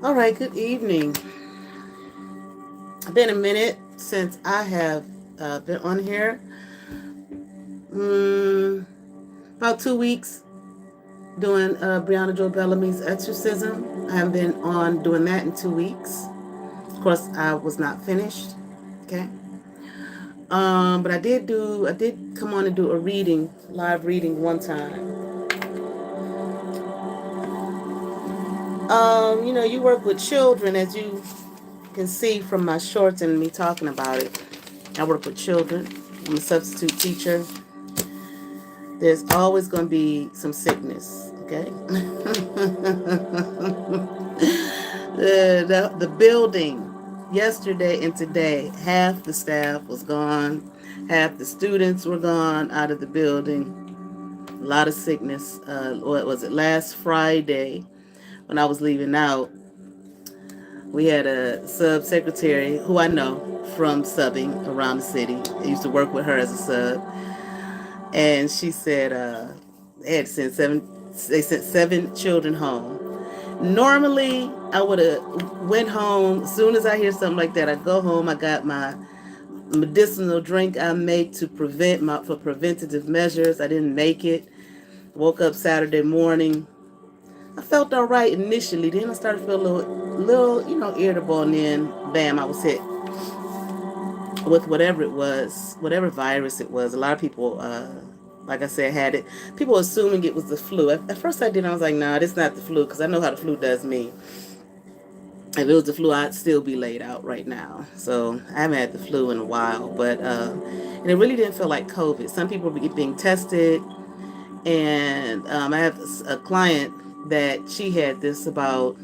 All right, good evening. It's been a minute since I have been on here. Mm, about 2 weeks doing Breauna Bellamy's Exorcism. I haven't been on doing that in 2 weeks. Of course, I was not finished. Okay. But I did come on and do a reading, live reading one time. You work with children, as you can see from my shorts and me talking about it. I work with children. I'm a substitute teacher. There's always going to be some sickness, okay? the building, yesterday and today, half the staff was gone. Half the students were gone out of the building. A lot of sickness. What was it? Last Friday, when I was leaving out, we had a sub-secretary who I know from subbing around the city. I used to work with her as a sub. And she said they had sent they sent 7 children home. Normally, I would have went home. As soon as I hear something like that, I go home. I got my medicinal drink I make for preventative measures. I didn't make it. Woke up Saturday morning. I felt all right initially. Then I started to feel a little, irritable, and then bam, I was hit with whatever it was, whatever virus it was. A lot of people, like I said, had it. People assuming it was the flu. At first I was like, nah, it's not the flu, because I know how the flu does me. If it was the flu, I'd still be laid out right now. So I haven't had the flu in a while, but and it really didn't feel like COVID. Some people were being tested, and I have a client that she had this about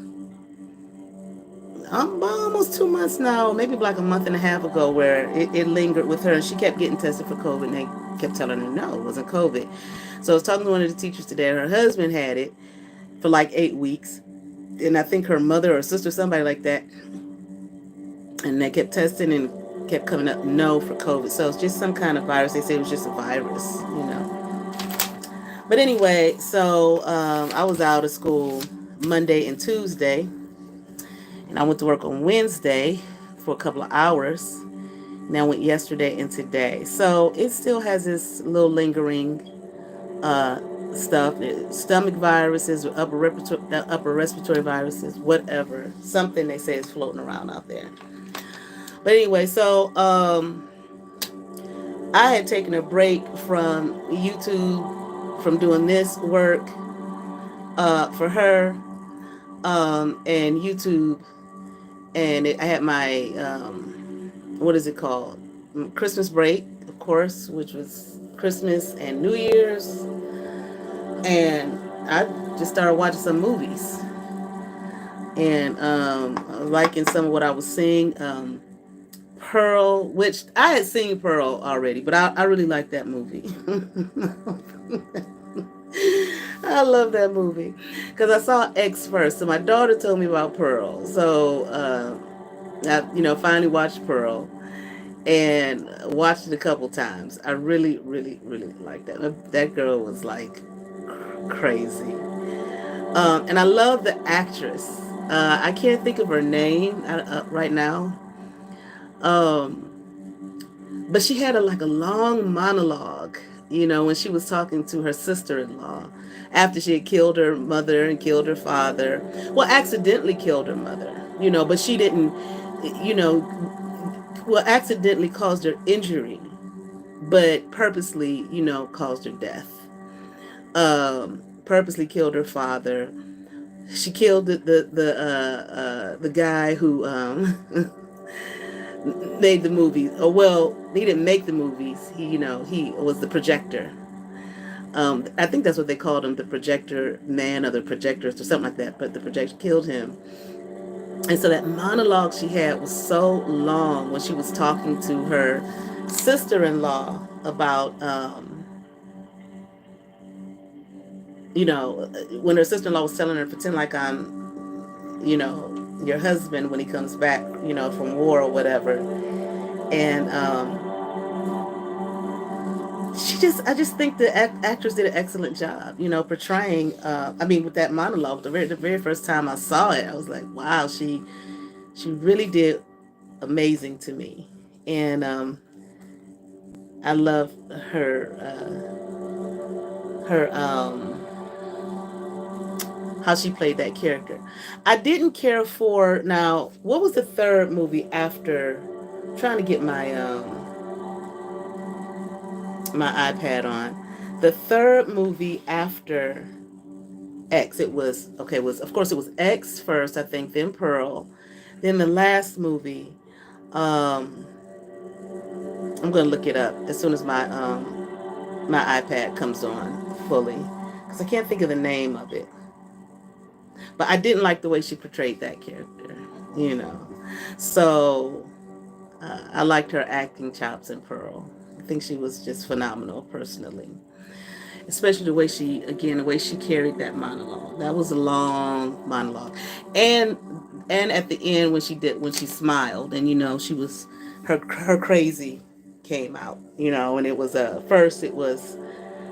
almost 2 months now, maybe like a month and a half ago, where it lingered with her, and she kept getting tested for COVID, and they kept telling her no, it wasn't COVID. So I was talking to one of the teachers today. Her husband had it for like 8 weeks, and I think her mother or sister, somebody like that, and they kept testing and kept coming up no for COVID. So it's just some kind of virus. They say it was just a virus. But anyway, so I was out of school Monday and Tuesday. And I went to work on Wednesday for a couple of hours. And I went yesterday and today. So it still has this little lingering stuff. Stomach viruses, or upper respiratory viruses, whatever. Something they say is floating around out there. But anyway, so I had taken a break from YouTube, from doing this work for her, and YouTube. And I had my, what is it called? Christmas break, of course, which was Christmas and New Year's. And I just started watching some movies. And liking some of what I was seeing. Pearl, which I had seen Pearl already, but I really liked that movie. I love that movie because I saw X first. So my daughter told me about Pearl. So I finally watched Pearl and watched it a couple times. I really, really, really liked that. That girl was like crazy. And I love the actress. I can't think of her name right now. But she had a long monologue, when she was talking to her sister-in-law after she had killed her mother and killed her father. Well, accidentally killed her mother, but she didn't, accidentally caused her injury, but purposely, caused her death. Purposely killed her father. She killed the guy who made the movies. Oh, well, he didn't make the movies. He was the projector. I think that's what they called him, the projector man, or the projectorist, or something like that. But the projector killed him. And so that monologue she had was so long when she was talking to her sister-in-law about, when her sister-in-law was telling her, pretend like I'm, your husband when he comes back, from war or whatever. And I just think the actress did an excellent job, portraying. With that monologue, the very first time I saw it, I was like, wow, she really did amazing to me, and I love her how she played that character. I didn't care for now. What was the third movie after? Trying to get my iPad on. The third movie after X. It was okay. Of course it was X first, I think, then Pearl, then the last movie. Um, I'm gonna look it up as soon as my iPad comes on fully, because I can't think of the name of it. But I didn't like the way she portrayed that character, you know. So I liked her acting chops in Pearl. I think she was just phenomenal, personally. Especially the way she carried that monologue. That was a long monologue, and at the end when she smiled, and she was her crazy came out, and it was first it was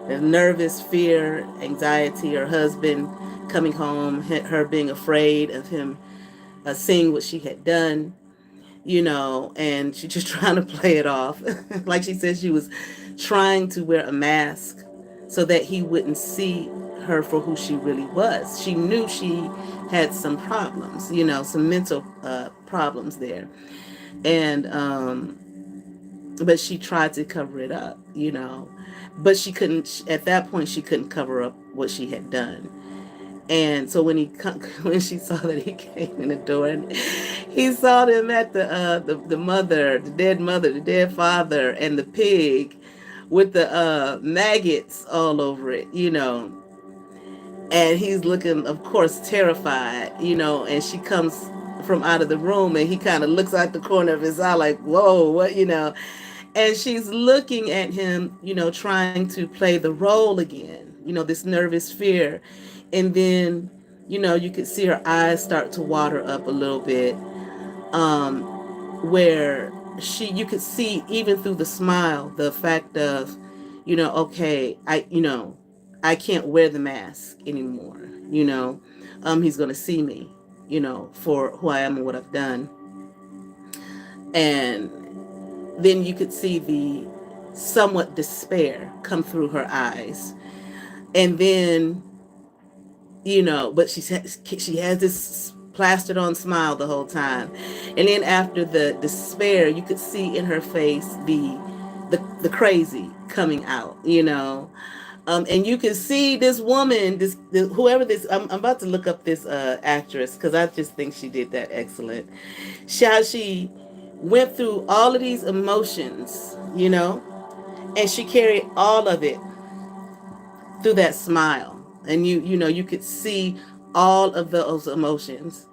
the nervous fear, anxiety, her husband coming home, her being afraid of him seeing what she had done, and she just trying to play it off. Like she said, she was trying to wear a mask so that he wouldn't see her for who she really was. She knew she had some problems, some mental problems there. And, but she tried to cover it up, but she couldn't, at that point, she couldn't cover up what she had done. And so when she saw that he came in the door, and he saw them at the mother, the dead mother, the dead father, and the pig with the maggots all over it, and he's looking, of course, terrified, and she comes from out of the room, and he kind of looks out the corner of his eye like, whoa, what, and she's looking at him, trying to play the role again, this nervous fear. And then, you could see her eyes start to water up a little bit, um, where you could see even through the smile, the fact of, okay, I can't wear the mask anymore, he's going to see me, for who I am and what I've done. And then you could see the somewhat despair come through her eyes. And then, but she has this plastered on smile the whole time. And then after the despair, you could see in her face the crazy coming out, and you can see this woman, whoever this, I'm about to look up this actress, because I just think she did that excellent. She went through all of these emotions, and she carried all of it through that smile. And you could see all of those emotions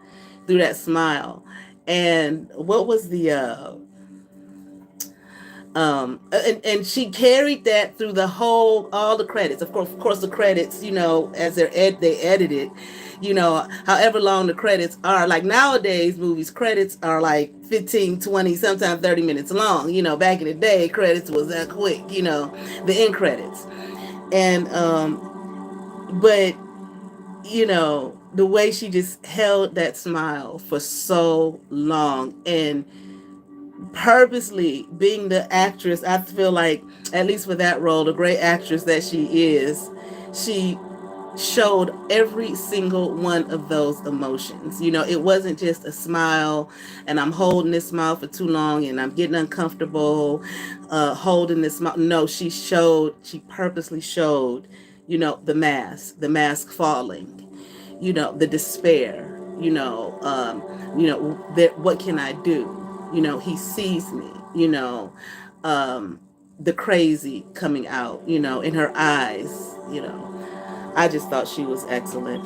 through that smile. And what was the and she carried that through all the credits. Of course, the credits, as they edited, however long the credits are. Like nowadays, movies credits are like 15, 20, sometimes 30 minutes long. Back in the day, credits was that quick. The end credits, and but the way she just held that smile for so long, and purposely being the actress, I feel like, at least for that role, the great actress that she is, she showed every single one of those emotions. It wasn't just a smile and I'm holding this smile for too long and I'm getting uncomfortable holding this smile. No, she purposely showed, the mask falling, the despair, that what can I do? He sees me, the crazy coming out, in her eyes, I just thought she was excellent.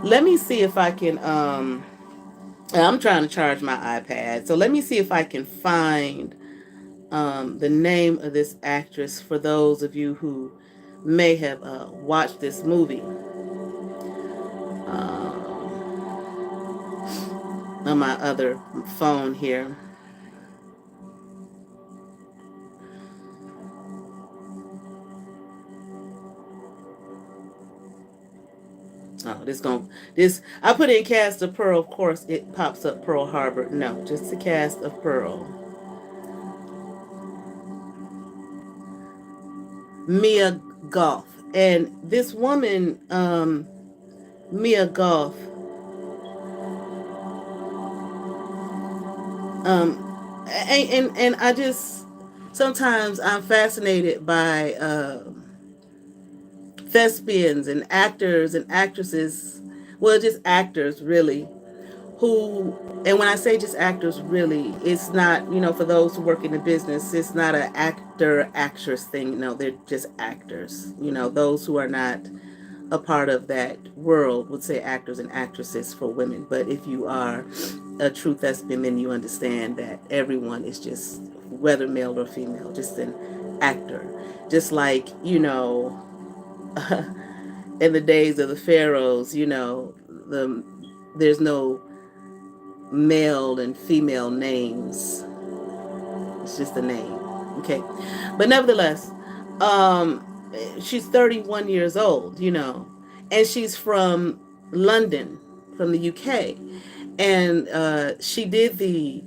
Let me see if I can, I'm trying to charge my iPad, so let me see if I can find the name of this actress for those of you who may have watched this movie. On my other phone here. Oh, this I put in cast of Pearl, of course it pops up Pearl Harbor. No, just the cast of Pearl. Mia Goth. And this woman, Mia Goth, and I just sometimes I'm fascinated by thespians and actors and actresses, well, just actors really, who, and when I say just actors really, it's not, for those who work in the business, it's not an actor actress thing. No, they're just actors. Those who are not a part of that world would say actors and actresses for women. But if you are a true thespian, then you understand that everyone is just, whether male or female, just an actor. Just like, in the days of the pharaohs, there's no male and female names. It's just a name. Okay. But nevertheless, she's 31 years old, and she's from London, from the UK. And she did the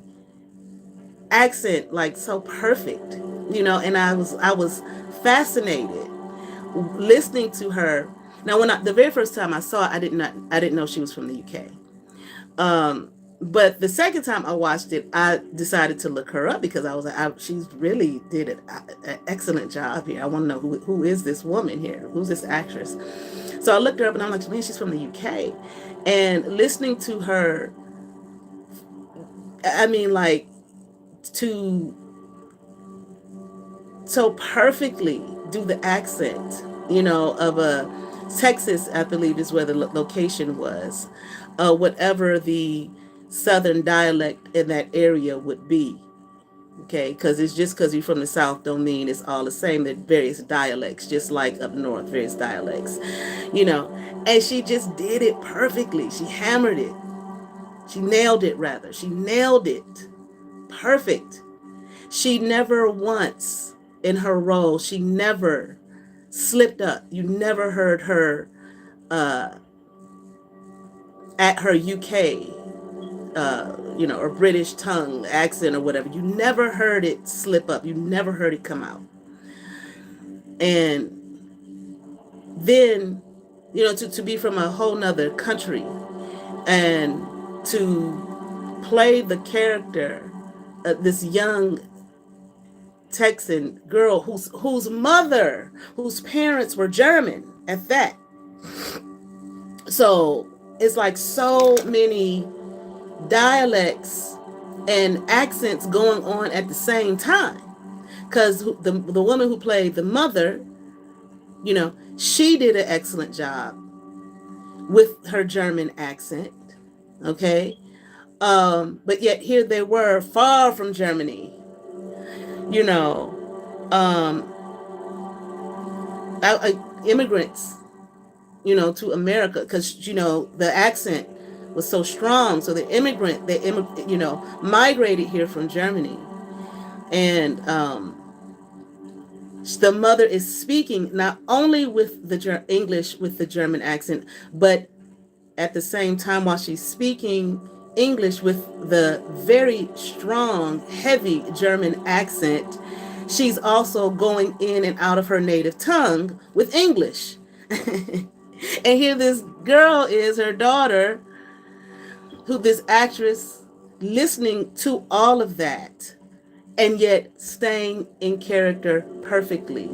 accent like so perfect, and I was fascinated listening to her. Now, the very first time I saw it, I didn't know she was from the UK. But the second time I watched it, I decided to look her up because I was like, she's really did an excellent job here. I want to know who is this woman here? Who's this actress? So I looked her up and I'm like, man, she's from the UK. And listening to her, I mean, like, to so perfectly do the accent, of a Texas, I believe is where the location was, whatever the southern dialect in that area would be. Okay, because it's just because you're from the South don't mean it's all the same. There are various dialects, just like up north, various dialects, and she just did it perfectly. She hammered it. She nailed it, rather. She nailed it. Perfect. She never once in her role, she never slipped up. You never heard her at her UK, or British tongue accent or whatever. You never heard it slip up. You never heard it come out. And then, to be from a whole nother country and to play the character, this young Texan girl whose mother, whose parents were German at that. So it's like so many dialects and accents going on at the same time. Because the woman who played the mother, she did an excellent job with her German accent. Okay. But yet here they were, far from Germany, immigrants, to America, because, the accent was so strong. So they migrated here from Germany. And the mother is speaking not only with the English with the German accent, but at the same time, while she's speaking English with the very strong, heavy German accent, she's also going in and out of her native tongue with English. And here this girl is, her daughter, who this actress, listening to all of that and yet staying in character perfectly.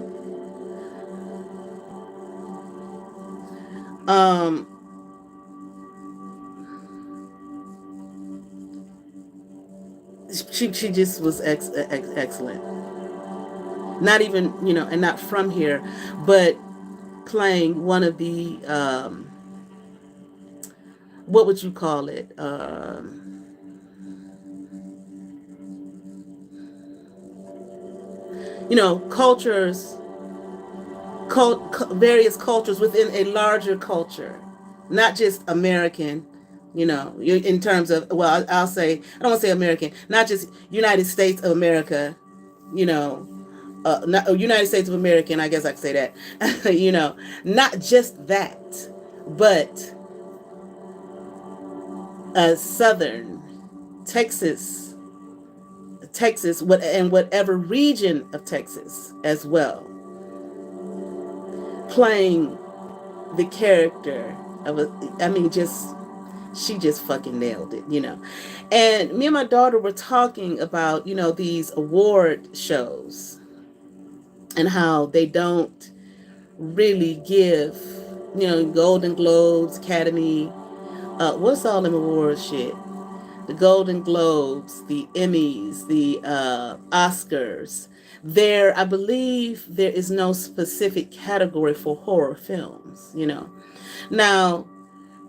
She just was excellent. Not even, and not from here, but playing one of the, what would you call it? Cultures, various cultures within a larger culture, not just American. In terms of, well, I'll say, I don't want to say American, not just United States of America, not United States of American, I guess I could say that, not just that, but Southern Texas, and whatever region of Texas as well, playing the character of a. I mean, just she just fucking nailed it, you know. And me and my daughter were talking about, you know, these award shows and how they don't really give, you know, Golden Globes, Academy, what's all them awards shit? The Golden Globes, the Emmys, the Oscars. I believe there is no specific category for horror films, you know. Now,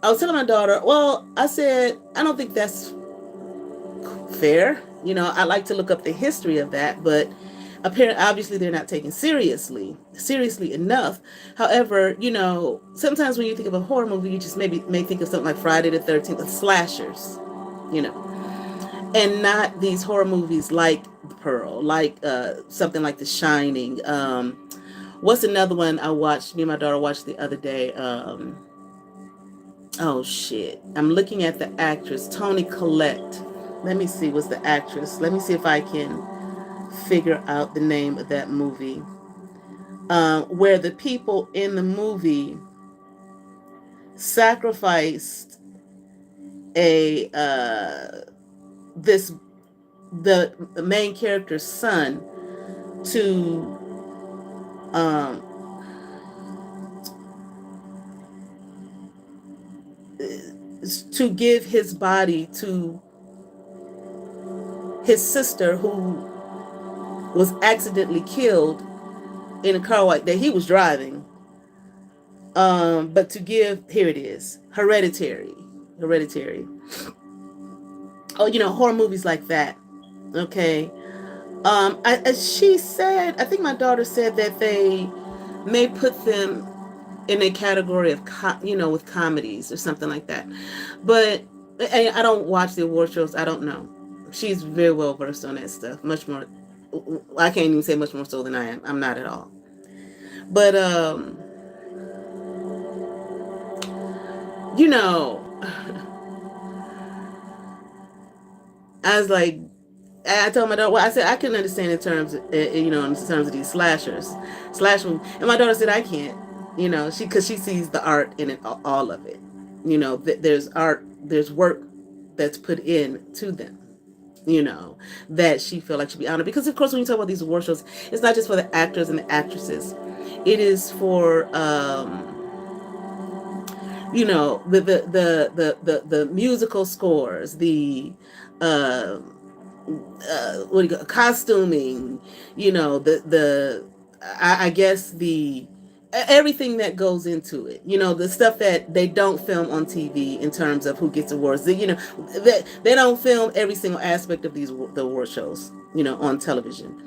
I was telling my daughter, well, I said, I don't think that's fair. You know, I like to look up the history of that, but apparently, obviously, they're not taken seriously enough. However, you know, sometimes when you think of a horror movie, you just maybe may think of something like Friday the 13th, the slashers, you know, and not these horror movies like Pearl, like something like The Shining. What's another one I watched? Me and my daughter watched the other day. Oh shit! I'm looking at the actress Toni Collette. Let me see. What's the actress? Let me see if I can figure out the name of that movie. Where the people in the movie sacrificed a this the main character's son to um, to give his body to his sister, who was accidentally killed in a car that he was driving. But to give, here it is, Hereditary. Oh, you know, horror movies like that. Okay. She said, I think my daughter said that they may put them in a category of, you know, with comedies or something like that. But I don't watch the award shows. I don't know. She's very well versed on that stuff. Much more. I can't even say much more so than I am. I'm not at all. But you know, I was like, I told my daughter, well, I said I can understand in terms, you know, in terms of these slash movies, and my daughter said I can't, you know, because she sees the art in it, all of it, you know, there's art, there's work that's put in to them, you know, that she feel like should be honored, because of course when you talk about these award shows, it's not just for the actors and the actresses, it is for you know, the musical scores, the what do you costuming, you know, I guess the everything that goes into it, you know, the stuff that they don't film on TV in terms of who gets awards. You know, they don't film every single aspect of the award shows, you know, on television.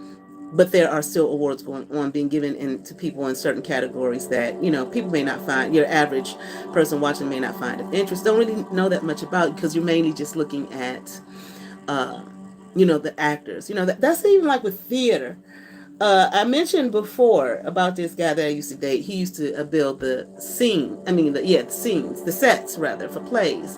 But there are still awards going on being given to people in certain categories that, you know, people may not find, your average person watching may not find of interest, don't really know that much about, because you're mainly just looking at you know, the actors. You know, that's even like with theater. I mentioned before about this guy that I used to date. He used to build the the scenes, the sets rather, for plays.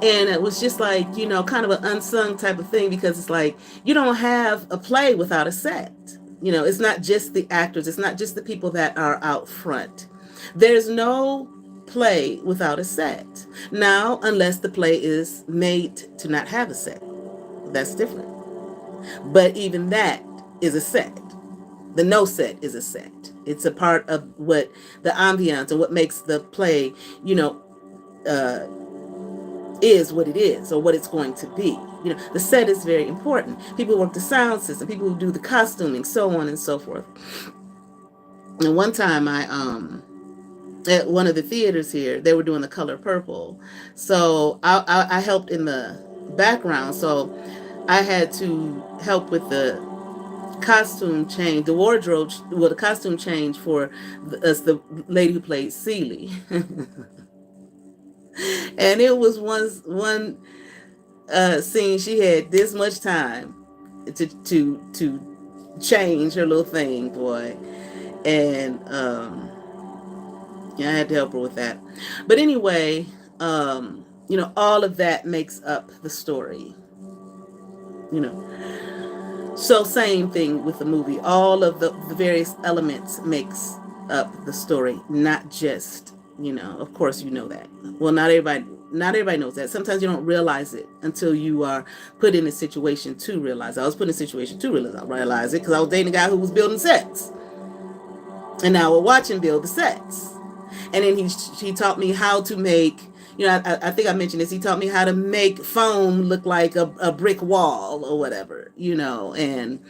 And it was just like, you know, kind of an unsung type of thing, because it's like, you don't have a play without a set. You know, it's not just the actors, it's not just the people that are out front. There's no play without a set. Now, unless the play is made to not have a set. That's different. But even that is a set. The no set is a set. It's a part of what the ambiance and what makes the play, you know, is what it is, or what it's going to be. You know, the set is very important. People who work the sound system, people who do the costuming, so on and so forth. And one time at one of the theaters here, they were doing The Color Purple. So I helped in the background. So I had to help with the costume change, the wardrobe, well, the costume change for the lady who played Celie. And it was one scene, she had this much time to change her little thing, boy. And yeah, I had to help her with that. But anyway, all of that makes up the story. You know, So same thing with the movie. All of the various elements makes up the story, not just, of course you know that. Well, not everybody knows that. Sometimes you don't realize it until you are put in a situation to realize. I was put in a situation to realize it because I was dating a guy who was building sets. And now we're watching build the sets. And then he taught me how to make, I think I mentioned this. He taught me how to make foam look like a brick wall or whatever, and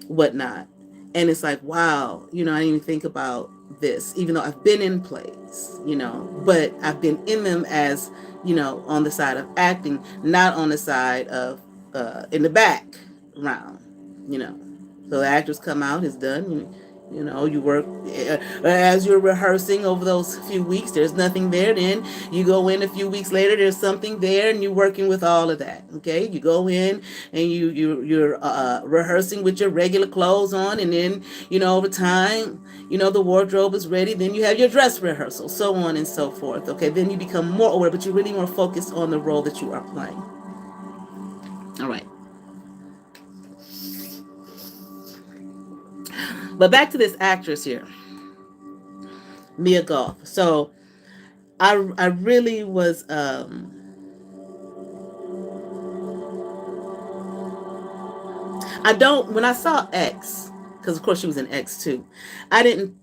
whatnot. And it's like, wow, I didn't even think about this, even though I've been in plays, but I've been in them as, on the side of acting, not on the side of in the background, you know. So the actors come out, it's done. You work as you're rehearsing over those few weeks. There's nothing there. Then you go in a few weeks later. There's something there, and you're working with all of that. Okay, you go in and you're rehearsing with your regular clothes on, and then over time, the wardrobe is ready. Then you have your dress rehearsal, so on and so forth. Okay, then you become more aware, but you're really more focused on the role that you are playing. All right. But back to this actress here, Mia Goth. So I really was I don't when I saw X, because of course she was in X too, I didn't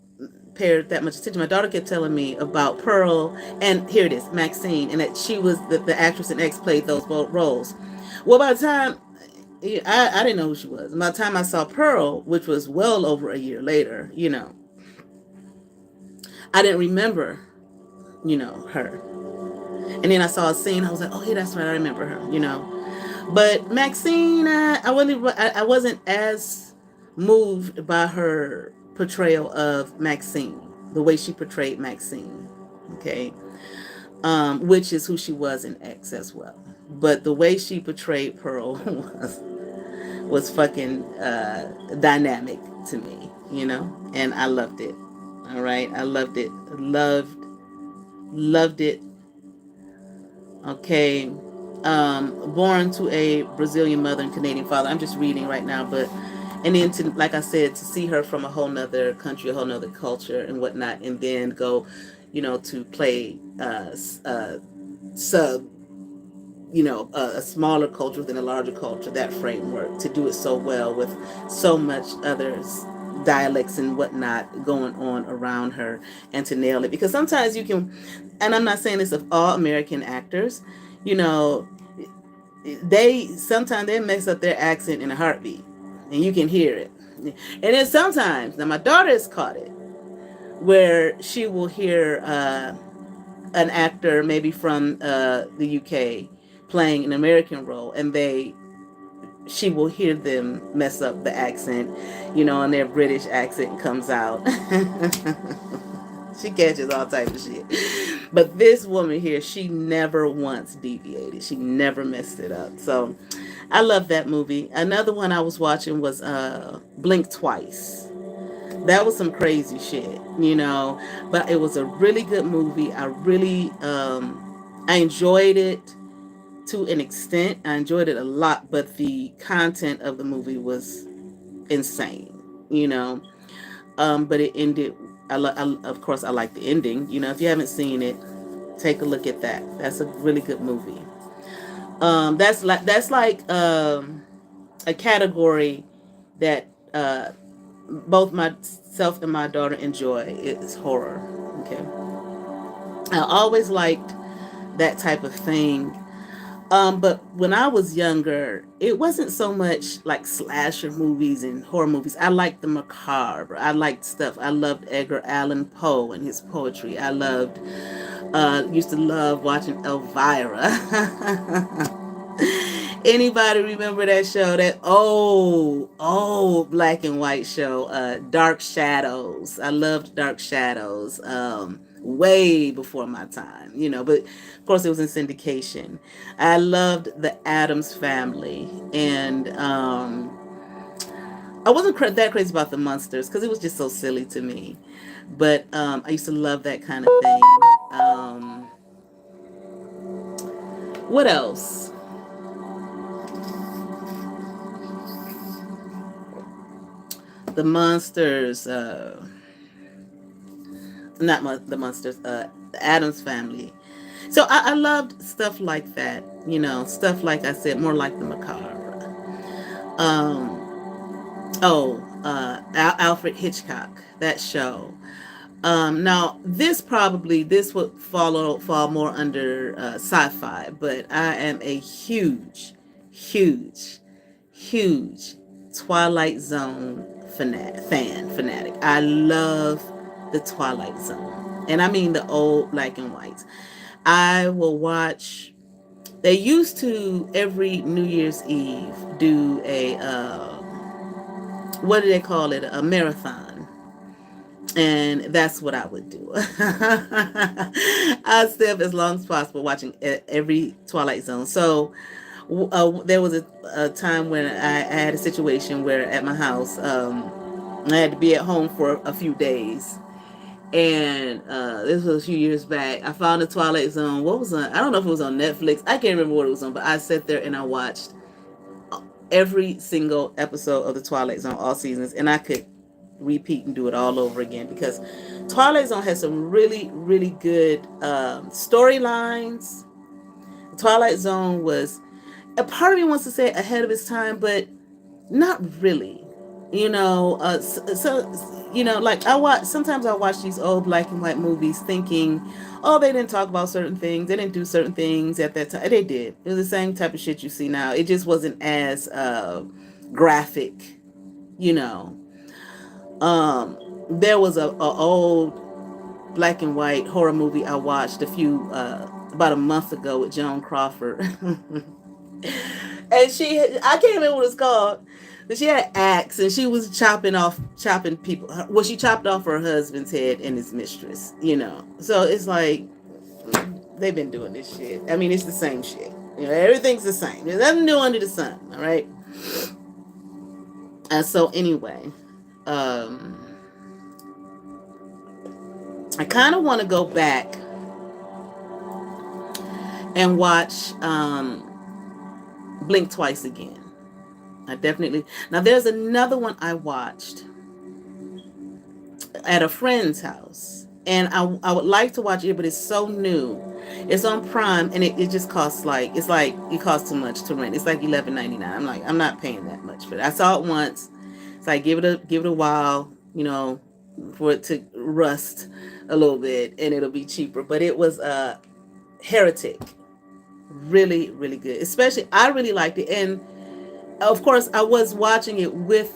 pay that much attention. My daughter kept telling me about Pearl, and here it is, Maxine, and that she was the actress in X played those both roles. Well, by the time I didn't know who she was. By the time I saw Pearl, which was well over a year later, I didn't remember, her. And then I saw a scene. I was like, oh, yeah, that's right. I remember her. But Maxine, I wasn't as moved by her portrayal of Maxine, the way she portrayed Maxine. Okay. Which is who she was in X as well. But the way she portrayed Pearl was fucking dynamic to me, and I loved it. All right, I loved it. Loved it. Okay. Born to a Brazilian mother and Canadian father. I'm just reading right now, but and then to, like I said, to see her from a whole nother country, a whole nother culture and whatnot, and then go, to play sub, a smaller culture within a larger culture, that framework, to do it so well with so much others dialects and whatnot going on around her, and to nail it. Because sometimes you can, and I'm not saying this of all American actors, they sometimes they mess up their accent in a heartbeat, and you can hear it. And then sometimes, now my daughter has caught it, where she will hear an actor maybe from the UK playing an American role, and she will hear them mess up the accent, and their British accent comes out. She catches all types of shit. But this woman here, she never once deviated. She never messed it up. So I love that movie. Another one I was watching was Blink Twice. That was some crazy shit, but it was a really good movie. I enjoyed it to an extent. I enjoyed it a lot, but the content of the movie was insane, but it ended. Of course, I like the ending. If you haven't seen it, take a look at that. That's a really good movie. That's like a category that both myself and my daughter enjoy. It's horror. Okay. I always liked that type of thing. But when I was younger, it wasn't so much like slasher movies and horror movies. I liked the macabre. I liked stuff. I loved Edgar Allan Poe and his poetry. Used to love watching Elvira. Anybody remember that show? That old black and white show, Dark Shadows. I loved Dark Shadows. Way before my time, but of course it was in syndication. I loved the Addams Family, and I wasn't that crazy about the Munsters because it was just so silly to me. But I used to love that kind of thing. What else? The Monsters, not the Monsters, the Addams Family. So I loved stuff like that, stuff like I said, more like the macabre. Alfred Hitchcock, that show. Now this would fall more under sci-fi, but I am a huge, huge Twilight Zone fanatic. I love the Twilight Zone, and I mean the old black and whites. I will watch. They used to every New Year's Eve do a what do they call it? A marathon. And that's what I would do. I'd stay up as long as possible watching every Twilight Zone. So there was a time when I had a situation where at my house, I had to be at home for a few days. And this was a few years back. I found the Twilight Zone. What was on? I don't know if it was on Netflix. I can't remember what it was on, but I sat there and I watched every single episode of the Twilight Zone, all seasons, and I could repeat and do it all over again because Twilight Zone has some really, really good storylines. Twilight Zone was, a part of me wants to say ahead of its time, but not really. Like sometimes I watch these old black and white movies thinking, oh, they didn't talk about certain things, they didn't do certain things at that time. They did. It was the same type of shit you see now. It just wasn't as graphic, you know. There was a old black and white horror movie I watched about a month ago with Joan Crawford. And I can't remember what it's called, but she had an axe and she was chopping people. Well, she chopped off her husband's head and his mistress, So it's like, they've been doing this shit. I mean, it's the same shit. Everything's the same. There's nothing new under the sun, all right? So anyway, I kind of want to go back and watch Blink Twice again. Now there's another one I watched at a friend's house, and I would like to watch it, but it's so new. It's on Prime, and it just costs it costs too much to rent. It's like $11.99. I'm not paying that much for it. I saw it once. So I give it a while, for it to rust a little bit, and it'll be cheaper. But it was Heretic. Really, really good. Especially, I really liked it. And of course, I was watching it with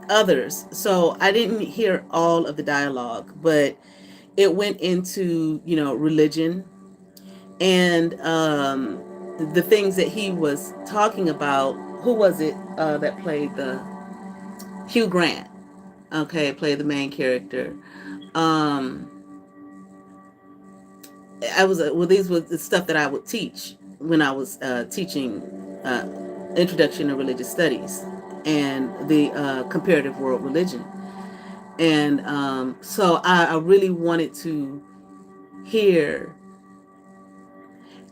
others, so I didn't hear all of the dialogue, but it went into, religion and the things that he was talking about. Who was it that played Hugh Grant? Okay, played the main character. These were the stuff that I would teach when I was teaching Introduction to Religious Studies and the comparative world religion. And so I really wanted to hear,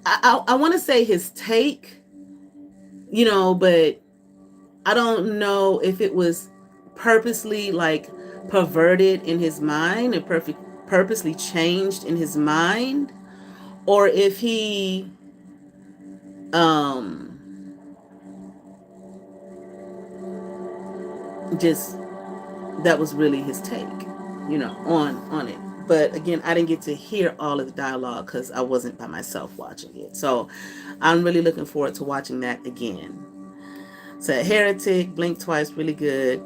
I want to say his take, but I don't know if it was purposely perverted in his mind and purposely changed in his mind, or if he just, that was really his take, on it. But again, I didn't get to hear all of the dialogue because I wasn't by myself watching it. So I'm really looking forward to watching that again. So Heretic, Blink Twice, really good.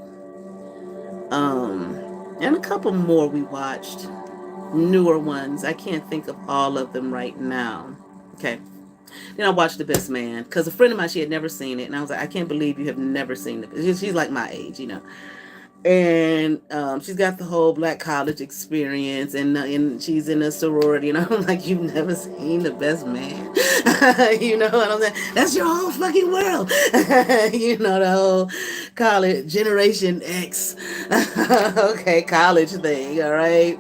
And a couple more we watched, newer ones. I can't think of all of them right now. Okay. Then I watched The Best Man because a friend of mine, she had never seen it, and I was like, I can't believe you have never seen it. She's like my age, and she's got the whole black college experience, and she's in a sorority, and I'm like, you've never seen The Best Man? You know what I'm saying? That's your whole fucking world. The whole college, Generation X, okay, college thing, all right?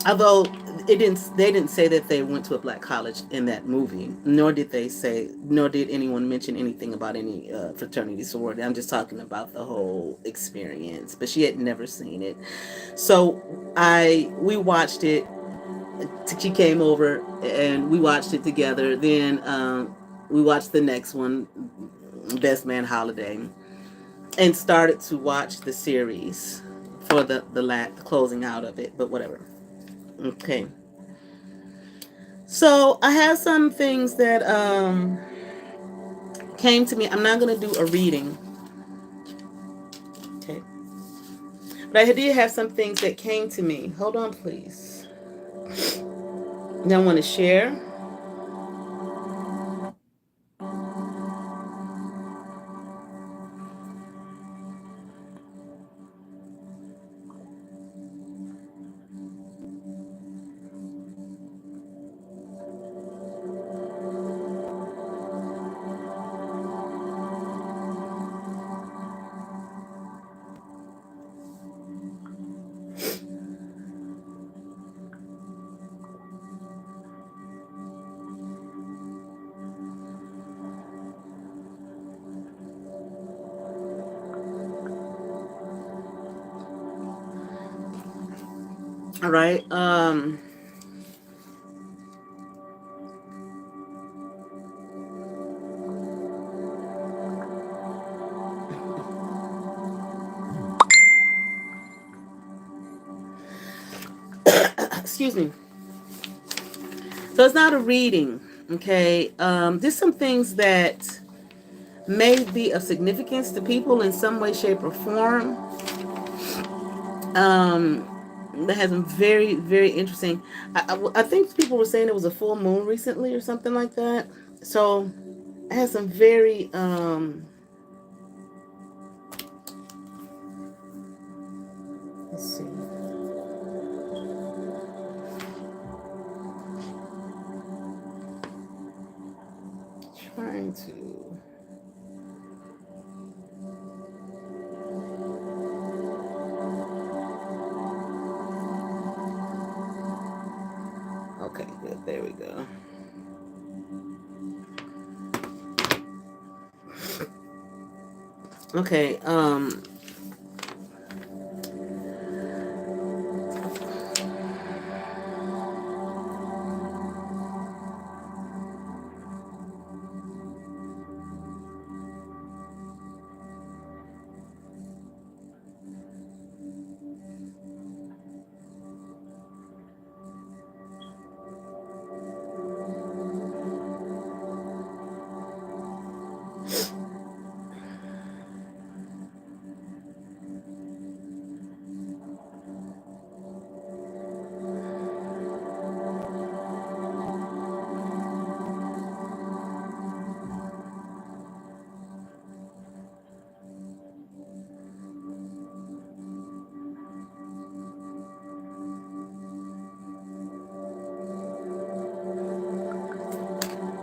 Although They didn't say that they went to a black college in that movie, nor did anyone mention anything about any fraternity sorority. I'm just talking about the whole experience. But she had never seen it, so we watched it. She came over and we watched it together. Then we watched the next one, Best Man Holiday, and started to watch the series for the closing out of it. But whatever. Okay. So I have some things that came to me. I'm not going to do a reading. Okay. But I did have some things that came to me. Hold on, please. And I want to share. All right. Excuse me. So it's not a reading, okay? There's some things that may be of significance to people in some way, shape, or form. That has been very, very interesting. I think people were saying it was a full moon recently or something like that. So it has some very let's see. Trying to. Okay, good. There we go. Okay,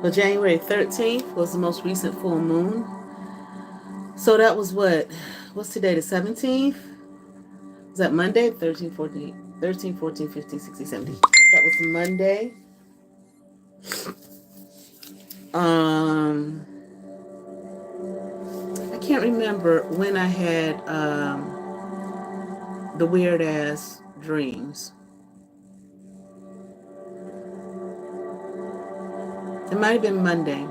well, January 13th was the most recent full moon. So that was what's today, the 17th? Was that Monday? 13, 14, 13, 14, 15, 16, 17. That was Monday. I can't remember when I had the weird ass dreams. It might have been Monday.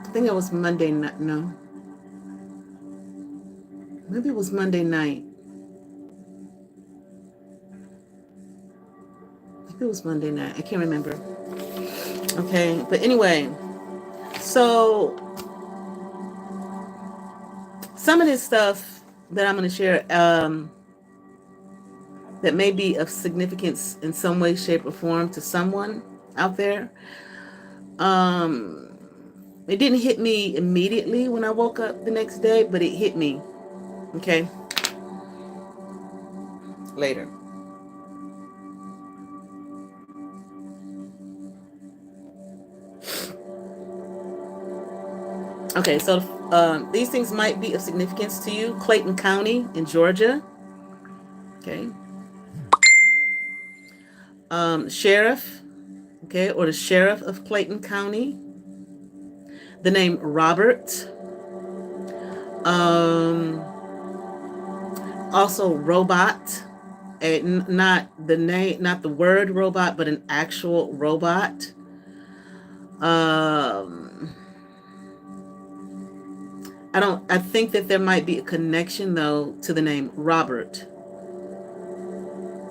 I think it was Monday night. No. Maybe it was Monday night. Maybe it was Monday night. I can't remember. Okay. But anyway, so some of this stuff that I'm going to share that may be of significance in some way, shape, or form to someone out there. It didn't hit me immediately when I woke up the next day, but it hit me. Okay. Later. Okay, so these things might be of significance to you. Clayton County in Georgia. Okay. Sheriff, okay, or the sheriff of Clayton County. The name Robert. Also robot. Not the name, not the word robot, but an actual robot. I think that there might be a connection though to the name Robert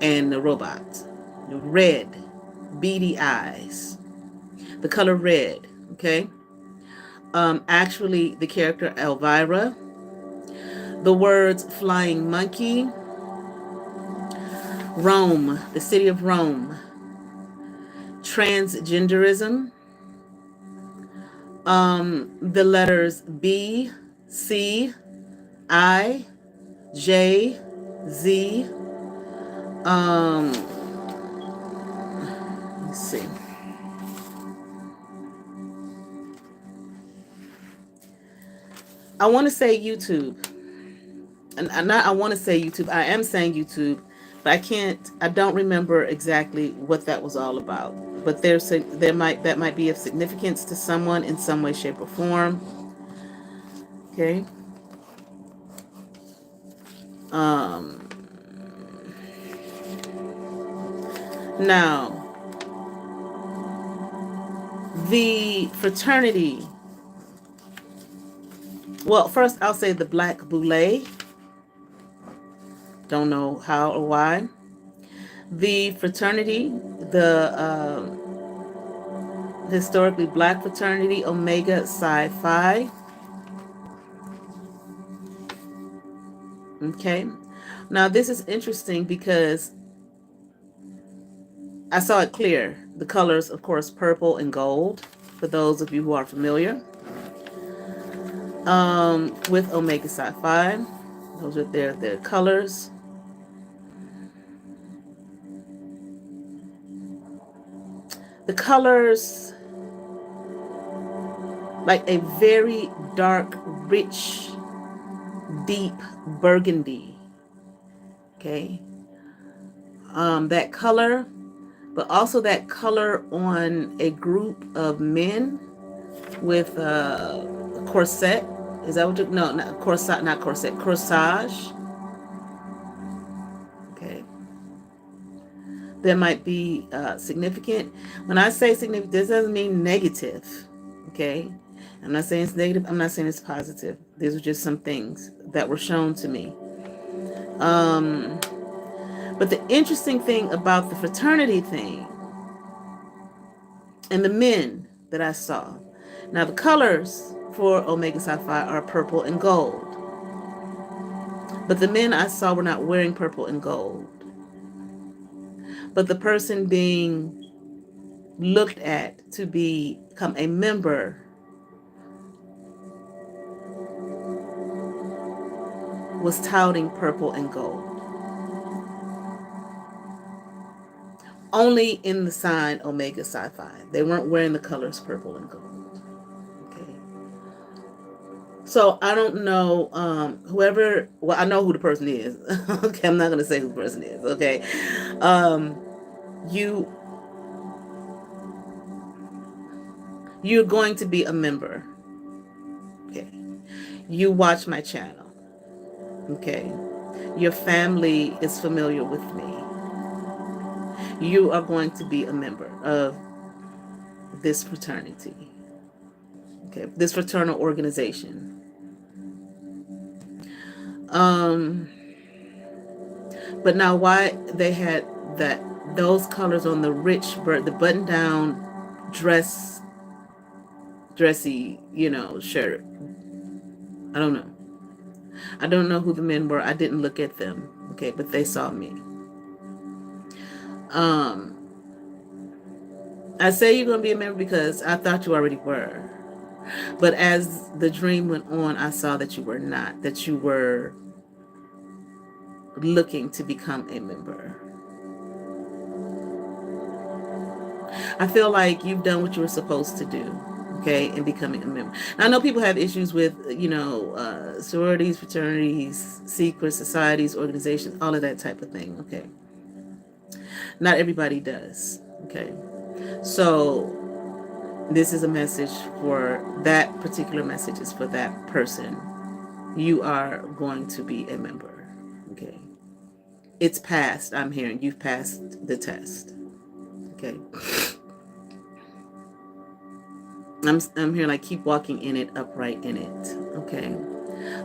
and the robot. Red, beady eyes, the color red, okay? Actually, the character Elvira. The words flying monkey, Rome, the city of Rome, transgenderism, the letters B, C, I, J, Z. Let's see. I want to say YouTube. And I want to say YouTube. I am saying YouTube, but I don't remember exactly what that was all about. But that might be of significance to someone in some way, shape, or form. Okay. Now, the fraternity. Well, first I'll say the Black Boule. Don't know how or why. The fraternity, the historically Black fraternity, Omega Psi Phi. Okay. Now this is interesting because I saw it clear. The colors, of course, purple and gold, for those of you who are familiar. With Omega Psi Phi. Those are their colors. The colors, like a very dark, rich, deep burgundy. Okay. That color, but also that color on a group of men with a corset. Is that what you, no, not corset, not corset, corsage. Okay. That might be significant. When I say significant, this doesn't mean negative. Okay. I'm not saying it's negative. I'm not saying it's positive. These are just some things that were shown to me. But the interesting thing about the fraternity thing and the men that I saw. Now the colors for Omega Psi Phi are purple and gold. But the men I saw were not wearing purple and gold. But the person being looked at to become a member was touting purple and gold. Only in the sign Omega Psi Phi. They weren't wearing the colors purple and gold. Okay. So I don't know whoever, well, I know who the person is. Okay, I'm not going to say who the person is. Okay. You're going to be a member. Okay. You watch my channel. Okay. Your family is familiar with me. You are going to be a member of this fraternity. Okay. This fraternal organization. But now why they had those colors on the the button down dressy, shirt. I don't know. I don't know who the men were. I didn't look at them. Okay, but they saw me. I say you're going to be a member because I thought you already were. But as the dream went on, I saw that you were not, that you were looking to become a member. I feel like you've done what you were supposed to do, okay, in becoming a member. Now, I know people have issues with, sororities, fraternities, secret societies, organizations, all of that type of thing, okay. Not everybody does. Okay. So this is a message for that particular message is for that person. You are going to be a member. Okay. It's passed. I'm hearing you've passed the test. Okay. I'm here like keep walking in it, upright in it. Okay.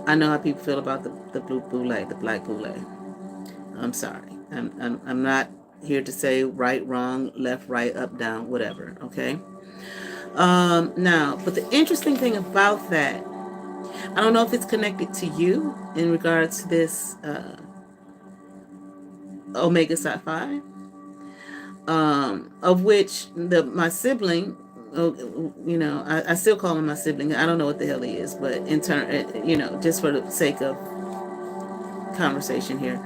I know how people feel about the blue boule, the black boule. I'm sorry. I'm not here to say right, wrong, left, right, up, down, whatever. Okay. Now, but the interesting thing about that, I don't know if it's connected to you in regards to this Omega Psi Phi, of which my sibling, I still call him my sibling. I don't know what the hell he is, but in turn, just for the sake of conversation here,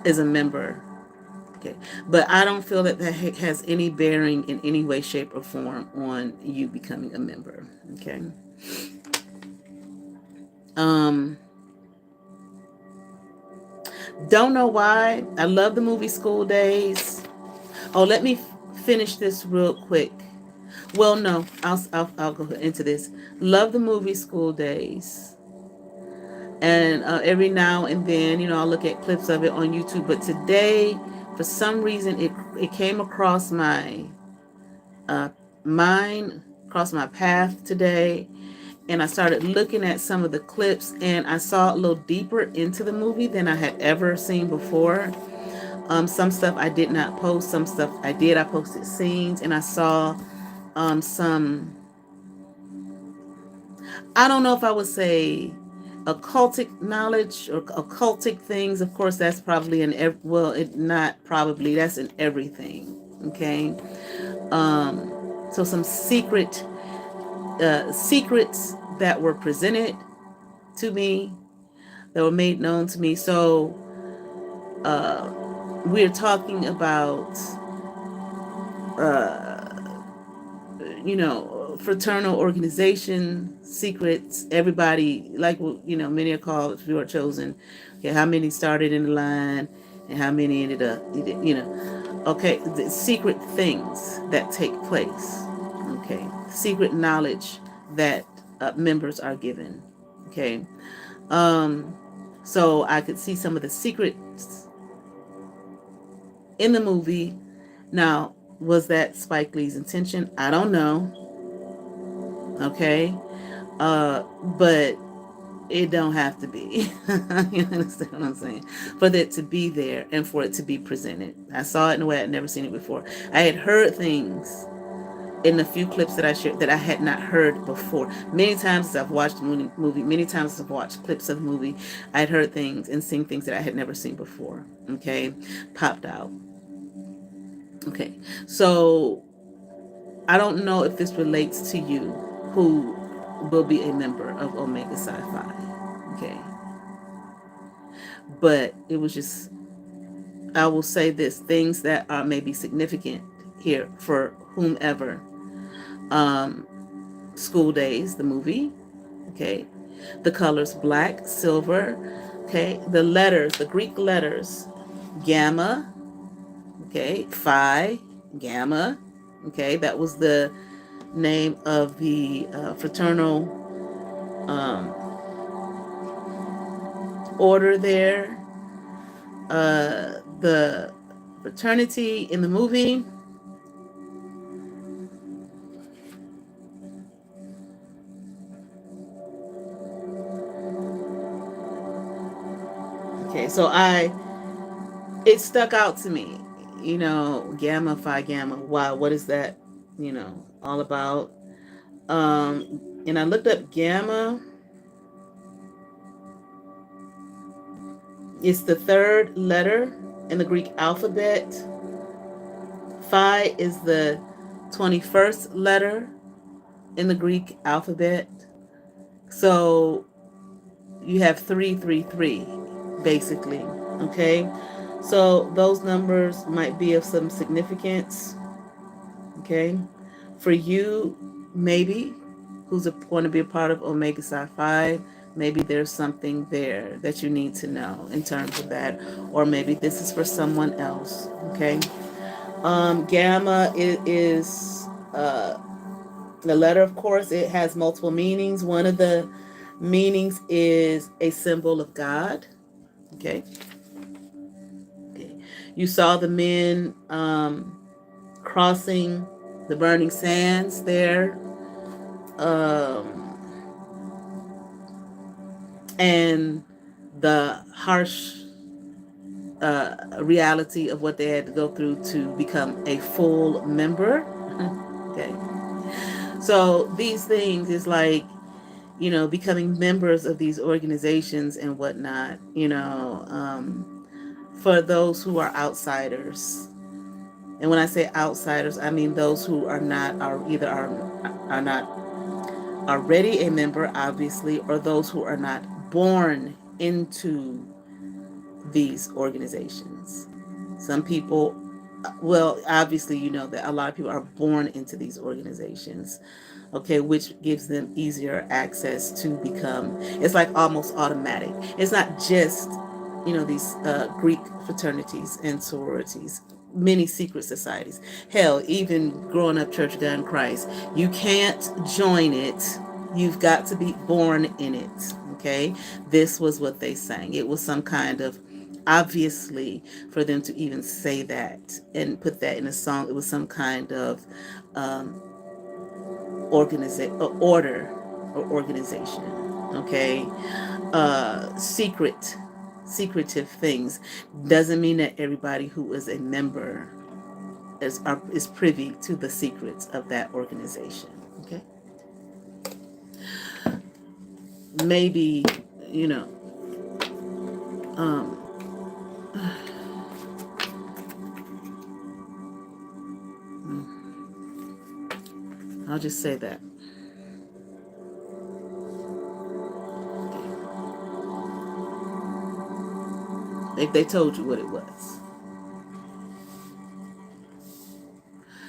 is a member. Okay, but I don't feel that has any bearing in any way, shape, or form on you becoming a member. Okay. Don't know why. I love the movie School Days. Oh, let me finish this real quick. Well, no, I'll go into this. Love the movie School Days, and every now and then, I'll look at clips of it on YouTube. But today, for some reason, it came across my mind, across my path today, and I started looking at some of the clips, and I saw a little deeper into the movie than I had ever seen before. Some stuff I did not post, some stuff I did. I posted scenes, and I saw some, I don't know if I would say occultic knowledge or occultic things. Of course, that's probably not probably, that's in everything. Okay. So some secrets that were presented to me, that were made known to me. So we're talking about fraternal organization secrets. Everybody, like, many are called, few are chosen. Okay, how many started in the line and how many ended up, okay, the secret things that take place. Okay, secret knowledge that members are given. Okay. So I could see some of the secrets in the movie. Now, was that Spike Lee's intention? I don't know. Okay. But it don't have to be. You understand what I'm saying? For it to be there and for it to be presented. I saw it in a way I'd never seen it before. I had heard things in the few clips that I shared that I had not heard before. Many times as I've watched the movie, many times as I've watched clips of the movie, I'd heard things and seen things that I had never seen before. Okay. Popped out. Okay. So I don't know if this relates to you who will be a member of Omega Psi Phi. Okay. But it was just, I will say this, things that are maybe significant here for whomever. School Days, the movie. Okay. The colors black, silver. Okay. The letters, the Greek letters, gamma. Okay. Phi, gamma. Okay. That was the name of the fraternal order there. The fraternity in the movie. Okay, so it stuck out to me, gamma, phi, gamma. Wow, what is that, all about? And I looked up gamma. It's the third letter in the Greek alphabet. Phi is the 21st letter in the Greek alphabet. So you have 333, basically. Okay. So those numbers might be of some significance. Okay. For you, maybe, who's going to be a part of Omega Psi Phi, maybe there's something there that you need to know in terms of that. Or maybe this is for someone else. Okay. Gamma is the letter, of course, it has multiple meanings. One of the meanings is a symbol of God. Okay. Okay. You saw the men crossing the burning sands there. And the harsh reality of what they had to go through to become a full member. Okay. So these things is like, becoming members of these organizations and whatnot, for those who are outsiders. And when I say outsiders, I mean those who are not, are not already a member, obviously, or those who are not born into these organizations. Some people, well, obviously, you know that a lot of people are born into these organizations, okay, which gives them easier access to become, it's like almost automatic. It's not just, these Greek fraternities and sororities, many secret societies. Hell, even growing up Church of God in Christ, you can't join it. You've got to be born in it, okay? This was what they sang. It was some kind of, obviously, for them to even say that and put that in a song, it was some kind of order or organization, okay? Secretive things doesn't mean that everybody who is a member is privy to the secrets of that organization, okay? Maybe, um, I'll just say that. If they told you what it was.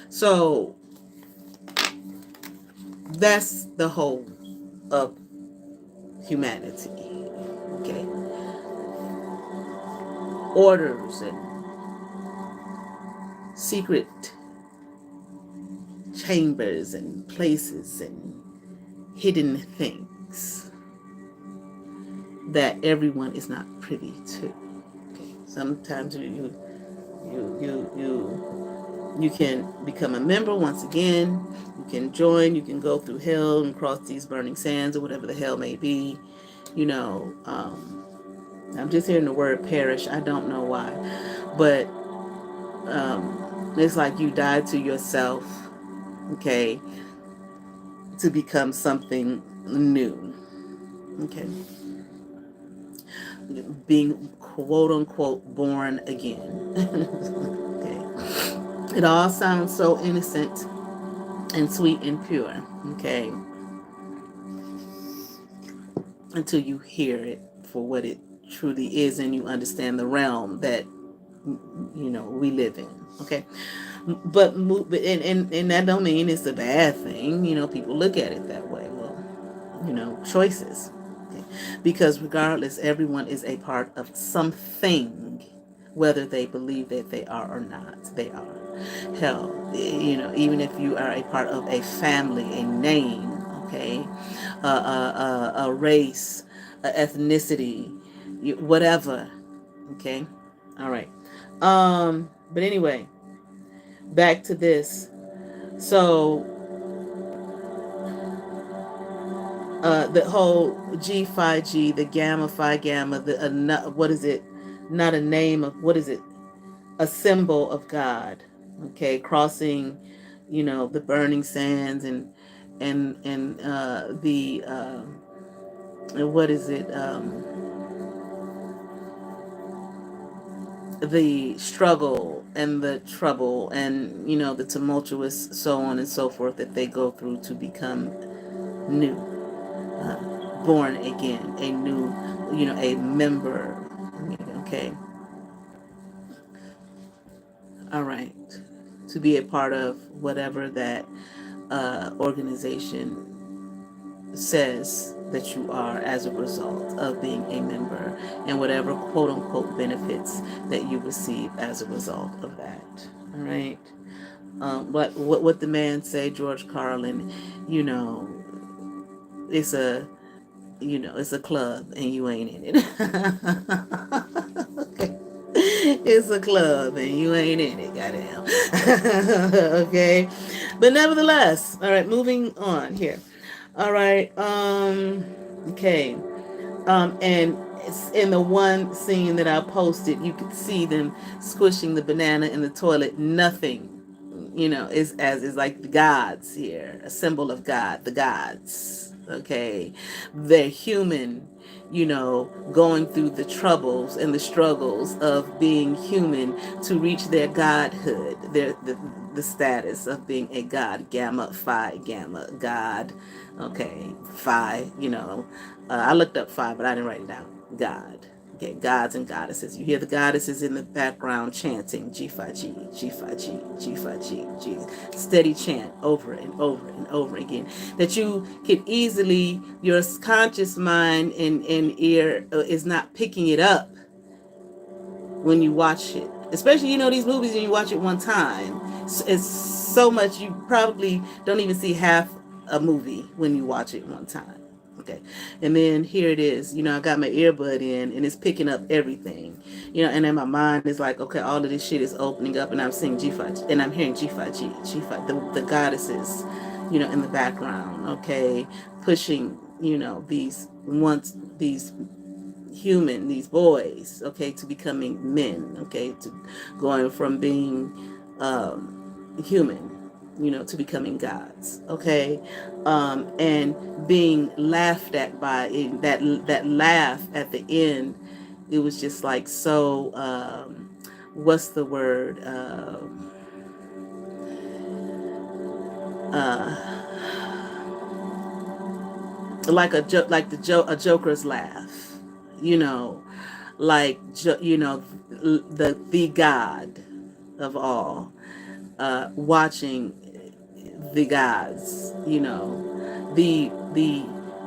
So that's the whole of humanity, okay? Orders and secret chambers and places and hidden things that everyone is not privy to. Okay? Sometimes you can become a member once again. You can join. You can go through hell and cross these burning sands or whatever the hell may be. I'm just hearing the word perish. I don't know why, but it's like you died to yourself, okay, to become something new, okay? Being quote unquote born again. Okay. It all sounds so innocent and sweet and pure, okay? Until you hear it for what it truly is and you understand the realm that we live in, okay? But and that don't mean it's a bad thing. People look at it that way. Well, choices. Okay? Because regardless, everyone is a part of something, whether they believe that they are or not. They are. Hell, even if you are a part of a family, a name, okay, a race, a ethnicity, whatever. Okay, all right. But anyway, back to this. So the whole G Phi G, the Gamma Phi Gamma, what is it? Not a name of, what is it? A symbol of God. Okay, crossing, the burning sands and the what is it? The struggle and the trouble and the tumultuous, so on and so forth, that they go through to become new, born again, a new, a member. Okay, all right, to be a part of whatever that organization says that you are as a result of being a member, and whatever quote unquote benefits that you receive as a result of that. All right. What the man say, George Carlin, you know, it's a it's a club and you ain't in it. Okay. It's a club and you ain't in it, goddamn. Okay. But nevertheless, all right, moving on here. All right. Okay. And it's in the one scene that I posted, you could see them squishing the banana in the toilet. Nothing, is like the gods here, a symbol of God, the gods. Okay, they're human, going through the troubles and the struggles of being human to reach their godhood, the status of being a god, gamma, phi, gamma, god. Okay, phi, I looked up phi, but I didn't write it down. God. Okay, gods and goddesses. You hear the goddesses in the background chanting G Phi G, G Phi G, G Phi G, G. Steady chant over and over and over again. That you can easily, your conscious mind and ear is not picking it up when you watch it. Especially, these movies and you watch it one time. It's so much, you probably don't even see half a movie when you watch it one time. Okay. And then here it is, I got my earbud in and it's picking up everything, and then my mind is like, okay, all of this shit is opening up and I'm seeing G5 and I'm hearing G5G, G5, the goddesses, in the background, okay, pushing, these human, these boys, okay, to becoming men, okay, to going from being human, to becoming gods, okay, and being laughed at by that laugh at the end. It was just like so. What's the word? Like a joke, like a joker's laugh, you know, like the God of all, watching the gods, the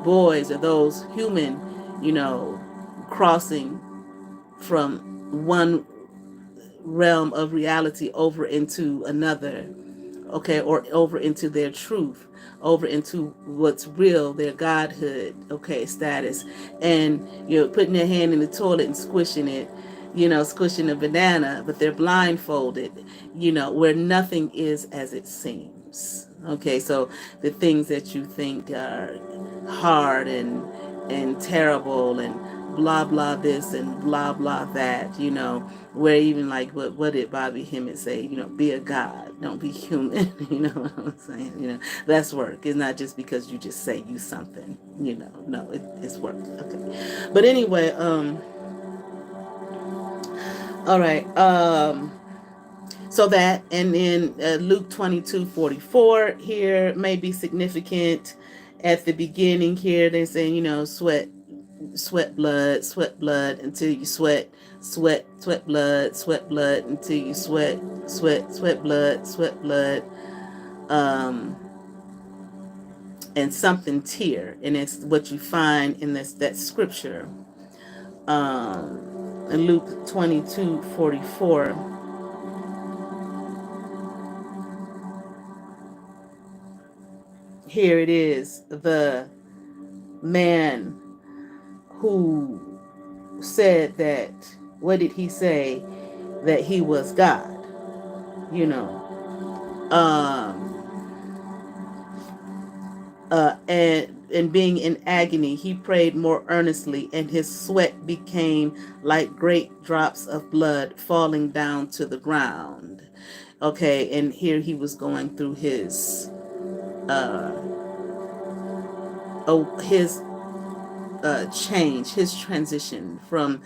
boys or those human, crossing from one realm of reality over into another, okay, or over into their truth, over into what's real, their godhood, okay, status, and putting their hand in the toilet and squishing it, squishing a banana, but they're blindfolded, where nothing is as it seems. Okay, so the things that you think are hard and terrible and blah blah this and blah blah that, where even like what did Bobby Hemmett say, be a god, don't be human. You know what I'm saying? That's work. It's not just because you just say you something, no, it's work. Okay, but anyway, all right, so that, and then Luke 22:44 here may be significant. At the beginning here, they're saying, sweat blood until you sweat blood until you sweat blood, and something tear, and it's what you find in that scripture, in Luke 22:44. Here it is, the man who said that, what did he say? That he was God, and being in agony, he prayed more earnestly, and his sweat became like great drops of blood falling down to the ground. Okay, and here he was going through his change, his transition from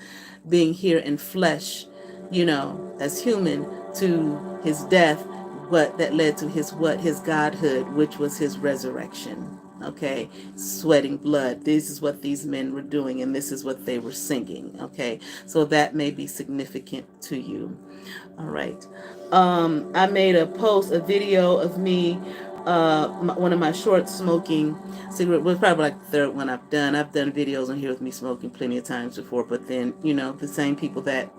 being here in flesh, as human, to his death, but that led to his godhood, which was his resurrection. Okay, sweating blood. This is what these men were doing, and this is what they were singing. Okay, so that may be significant to you. All right. I made a video of me one of my short smoking cigarette was probably like the third one I've done. I've done videos on here with me smoking plenty of times before, but then, the same people that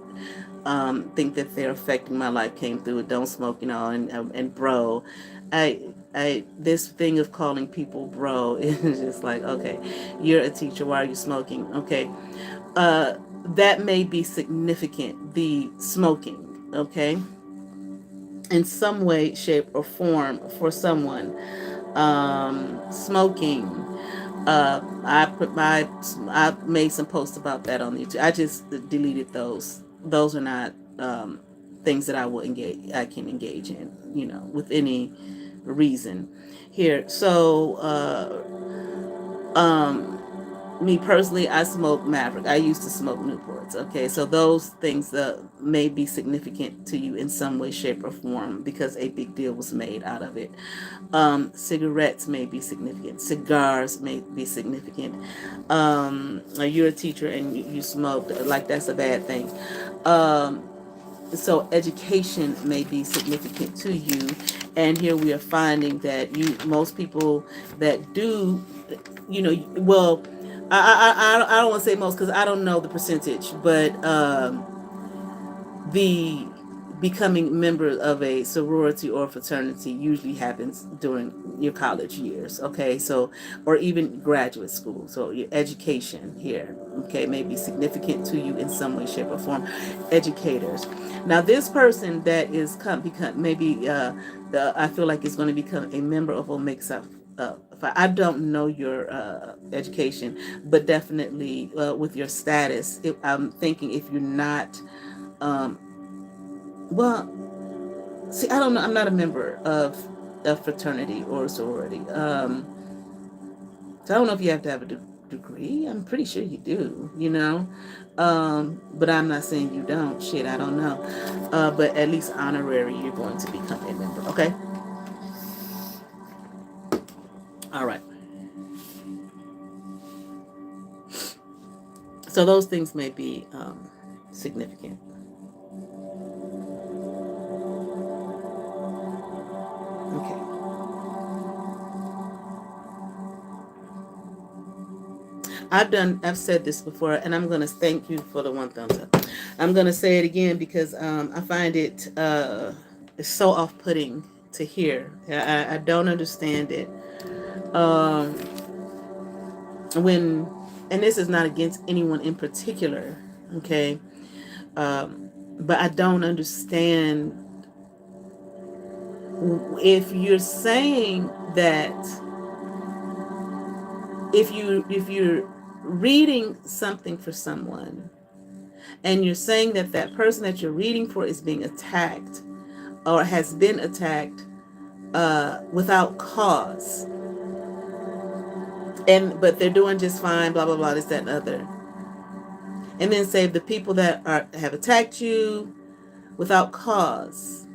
think that they're affecting my life came through it, don't smoke, and bro. This thing of calling people bro is just like, okay, you're a teacher, why are you smoking? Okay. That may be significant, the smoking, okay, in some way, shape, or form for someone. Smoking. I made some posts about that on YouTube. I just deleted those. Those are not things that I can engage in, with any reason here. So, me personally, I smoke Maverick. I used to smoke Newports. Okay, so those things may be significant to you in some way, shape, or form because a big deal was made out of it. Cigarettes may be significant. Cigars may be significant. You're a teacher and you smoke, like that's a bad thing. So education may be significant to you, and here we are finding that most people that do, well, I don't want to say most because I don't know the percentage, but the becoming members of a sorority or fraternity usually happens during your college years, okay, so, or even graduate school. So your education here, okay, may be significant to you in some way, shape, or form. Educators. Now this person that is become maybe I feel like is going to become a member of Omega. I don't know your education, but definitely with your status, I'm thinking if you're not, well, see, I don't know. I'm not a member of a fraternity or a sorority. So I don't know if you have to have a degree. I'm pretty sure you do, but I'm not saying you don't. Shit, I don't know. But at least honorary, you're going to become a member. Okay. All right. So those things may be significant. Okay. I've said this before, and I'm going to thank you for the one thumbs up. I'm going to say it again because I find it it's so off-putting to hear. I don't understand it. And this is not against anyone in particular, okay? But I don't understand if you're saying that if you're reading something for someone and you're saying that that person that you're reading for is being attacked or has been attacked without cause, but they're doing just fine, blah blah blah, this, that, and other, and then say the people that have attacked you without cause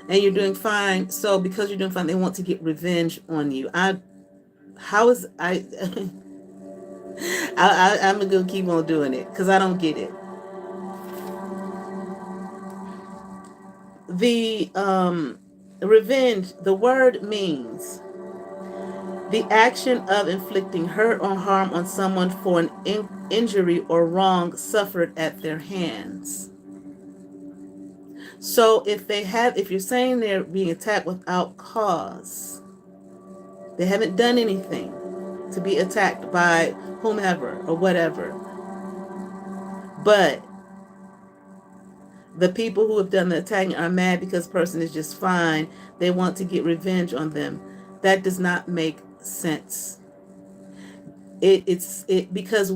and you're doing fine, so because you're doing fine they want to get revenge on you. I'm gonna keep on doing it because I don't get it. The revenge, the word means the action of inflicting hurt or harm on someone for an injury or wrong suffered at their hands. So if you're saying they're being attacked without cause, they haven't done anything to be attacked by whomever or whatever, but the people who have done the attacking are mad because the person is just fine, they want to get revenge on them. That does not make sense. Because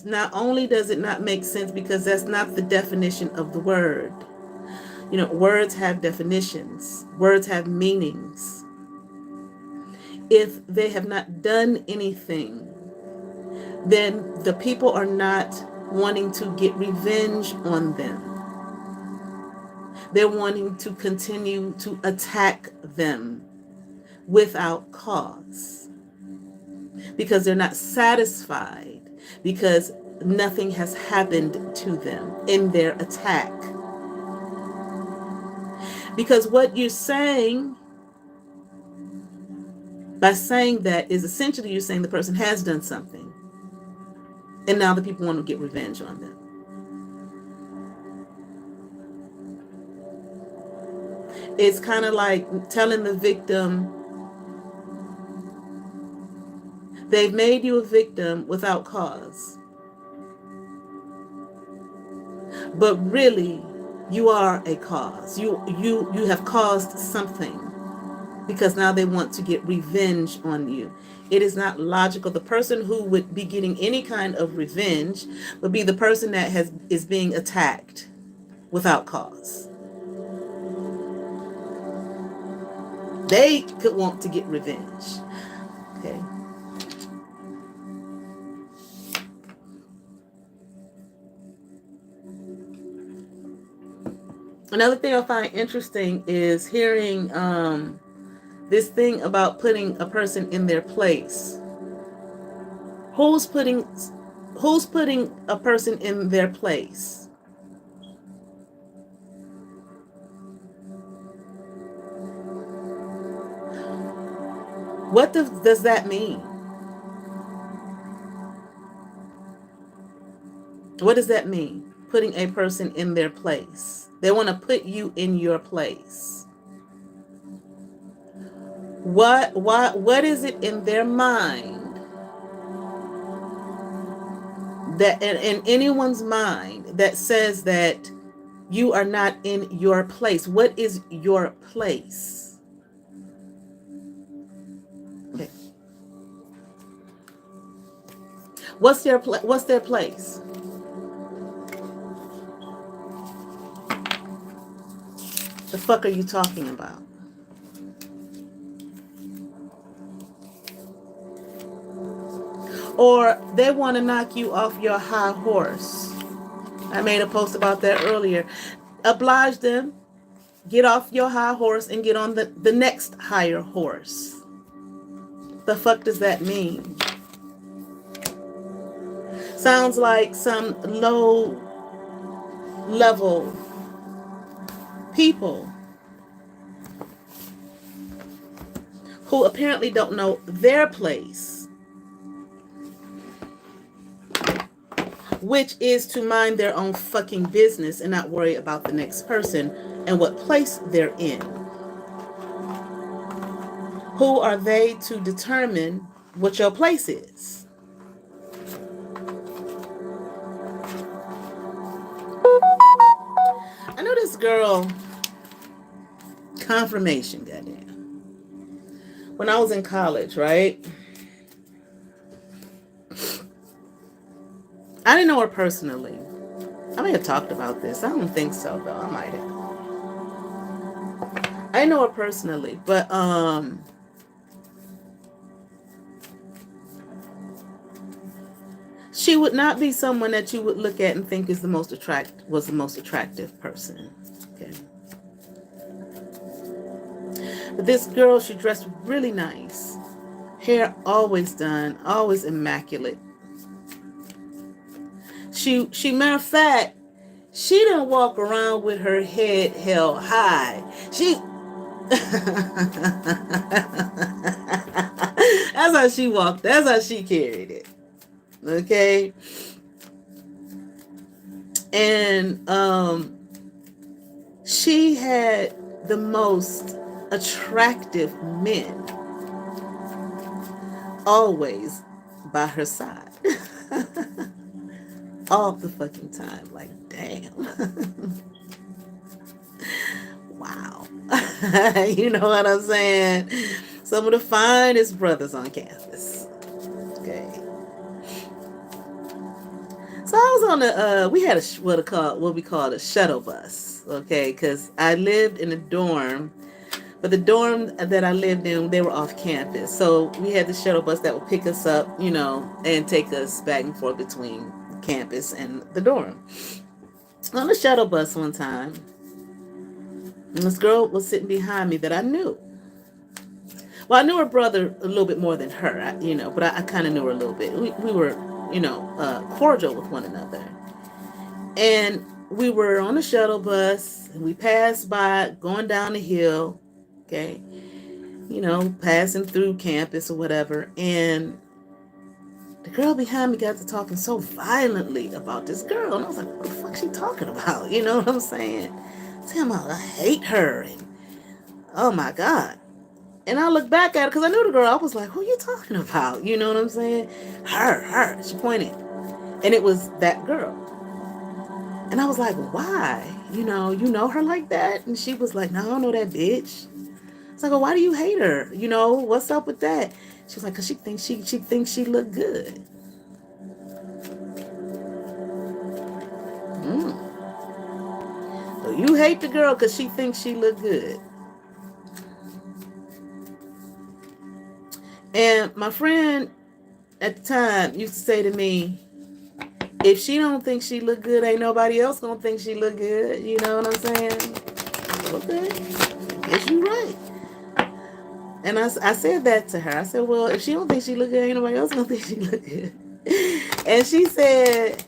not only does it not make sense because that's not the definition of the word. Words have definitions. Words have meanings. If they have not done anything, then the people are not wanting to get revenge on them. They're wanting to continue to attack them without cause because they're not satisfied, because nothing has happened to them in their attack. Because what you're saying By saying that is essentially you're saying the person has done something, and now the people want to get revenge on them. It's kind of like telling the victim they've made you a victim without cause. But really, you are a cause. You have caused something, because now they want to get revenge on you. It is not logical. The person who would be getting any kind of revenge would be the person that is being attacked without cause. They could want to get revenge. Okay. Another thing I find interesting is hearing this thing about putting a person in their place. Who's putting a person in their place? What does that mean? What does that mean? Putting a person in their place. They want to put you in your place. What is it in their mind that in anyone's mind that says that you are not in your place? What is your place? Okay. What's their place? The fuck are you talking about? Or they want to knock you off your high horse. I made a post about that earlier. Oblige them, get off your high horse and get on the next higher horse. The fuck does that mean? Sounds like some low level people who apparently don't know their place, which is to mind their own fucking business and not worry about the next person and what place they're in. Who are they to determine what your place is? I know this girl, confirmation, goddamn. When I was in college, right? I didn't know her personally. I may have talked about this. I don't think so, though. I might have. I didn't know her personally, but she would not be someone that you would look at and think was the most attractive person. Okay. But this girl, she dressed really nice. Hair always done, always immaculate. She matter of fact, she didn't walk around with her head held high. That's how she walked. That's how she carried it. Okay. And she had the most attractive men always by her side. All the fucking time. Like, damn. Wow. You know what I'm saying? Some of the finest brothers on campus. Okay. So I was on we had what we call a shuttle bus. Okay, because I lived in a dorm, but the dorm that I lived in, they were off campus. So we had the shuttle bus that would pick us up, and take us back and forth between campus and the dorm. On the shuttle bus one time, and this girl was sitting behind me that I knew. Well, I knew her brother a little bit more than her, but I kind of knew her a little bit. We were, cordial with one another. And we were on the shuttle bus, and we passed by going down the hill, okay? passing through campus or whatever, and the girl behind me got to talking so violently about this girl, and I was like, what the fuck she talking about? You know what I'm saying? Tell me, I hate her, and oh my God. And I looked back at her because I knew the girl. I was like, who are you talking about? You know what I'm saying? Her. She pointed. And it was that girl. And I was like, why? You know her like that? And she was like, no, I don't know that bitch. I was like, well, why do you hate her? What's up with that? She was like, because she thinks she look good. So you hate the girl because she thinks she look good. And my friend at the time used to say to me, if she don't think she look good, ain't nobody else gonna think she look good. You know what I'm saying? Okay, I guess you're right. And I said that to her. I said, well, if she don't think she look good, ain't nobody else gonna think she look good. And she said,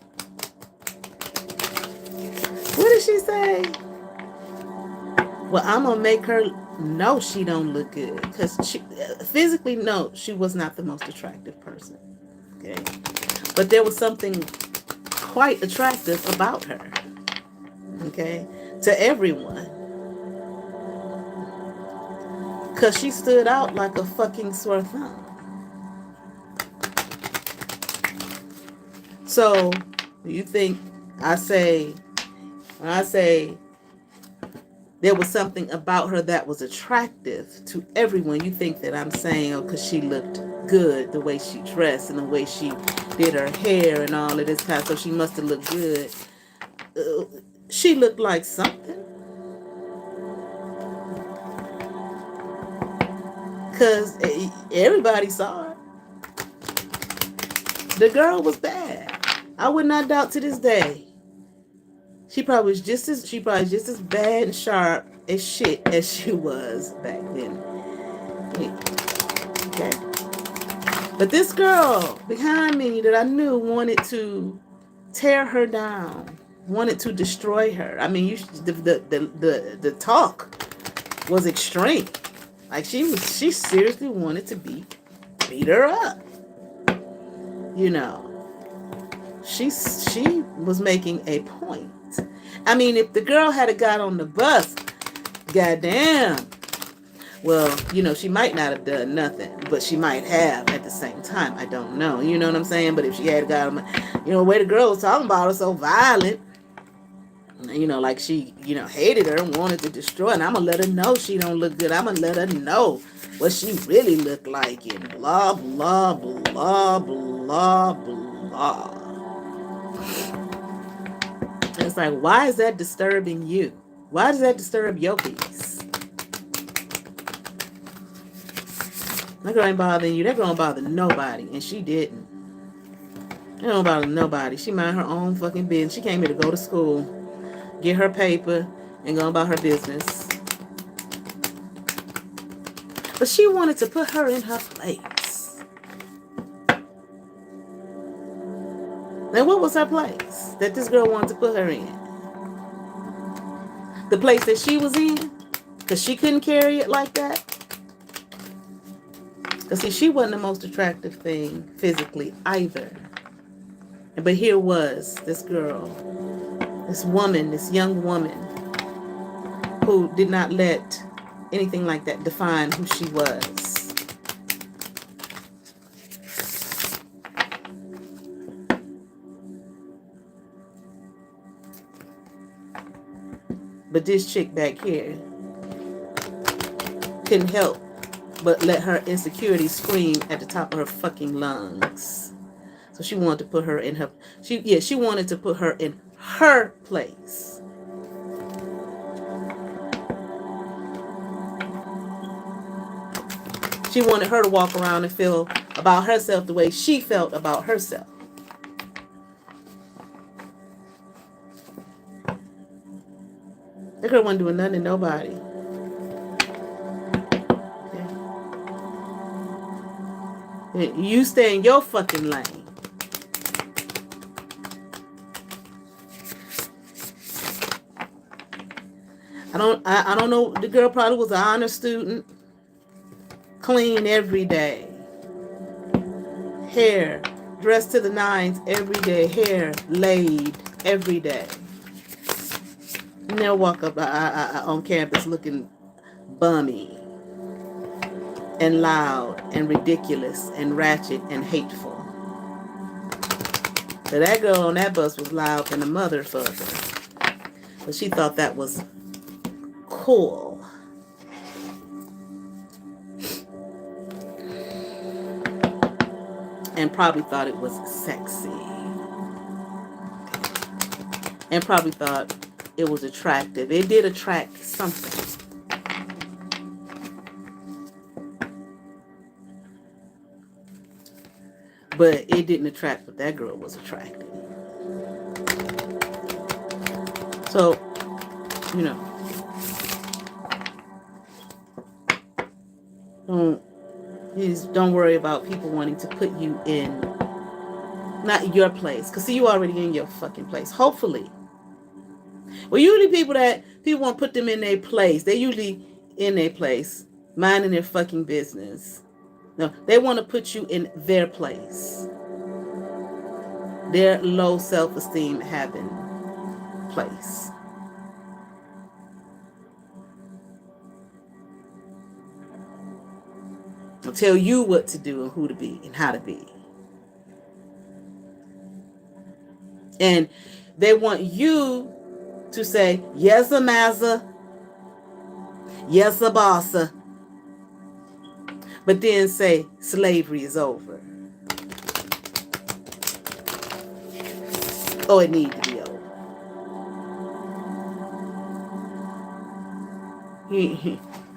what did she say? Well, I'm gonna make her know she don't look good, because she physically, no, she was not the most attractive person. Okay, but there was something quite attractive about her. Okay, to everyone, because she stood out like a fucking sore thumb. So you think when I say there was something about her that was attractive to everyone, you think that I'm saying, oh, because she looked good, the way she dressed and the way she did her hair and all of this kind of stuff, she must have looked good. She looked like something. Because everybody saw her. The girl was bad. I would not doubt to this day. She probably was just as bad and sharp as shit as she was back then. Okay. But this girl behind me that I knew wanted to tear her down, wanted to destroy her. I mean, the talk was extreme. Like she seriously wanted to beat her up. She was making a point. I mean, if the girl had got on the bus, goddamn. Well, she might not have done nothing, but she might have at the same time. I don't know. You know what I'm saying? But if she had got on, the way the girl was talking about her so violent, like she, hated her and wanted to destroy her. And I'm going to let her know she don't look good. I'm going to let her know what she really looked like and blah, blah, blah, blah, blah. It's like, why is that disturbing you? Why does that disturb your peace? That girl ain't bothering you. That girl don't bother nobody. And she didn't. It don't bother nobody. She mind her own fucking business. She came here to go to school, get her paper, and go about her business. But she wanted to put her in her place. Now, what was her place that this girl wanted to put her in? The place that she was in? Because she couldn't carry it like that? Because, see, she wasn't the most attractive thing physically either. But here was this girl, this woman, this young woman, who did not let anything like that define who she was. But this chick back here couldn't help but let her insecurity scream at the top of her fucking lungs. So she wanted to put her in her, she wanted to put her in her place. She wanted her to walk around and feel about herself the way she felt about herself. That girl wasn't doing nothing to nobody. Okay. You stay in your fucking lane. I don't know. The girl probably was an honor student. clean every day, hair dressed to the nines every day, hair laid every day. You never walk up on campus looking bummy and loud and ridiculous and ratchet and hateful. So that girl on that bus was loud than a motherfucker. But she thought that was cool. And probably thought it was sexy. And probably thought it was attractive. It did attract something. But it didn't attract what that girl was attracting. So, you know, don't worry about people wanting to put you in not your place. Because see, you already in your fucking place. Hopefully. Well, usually people want to put them in their place. They usually in their place, minding their fucking business. No, they want to put you in their place. Their low self-esteem having place. They'll tell you what to do and who to be and how to be. And they want you to say, yes, a massa. Yes, a bossa. But then say slavery is over. Oh, it needs to be over.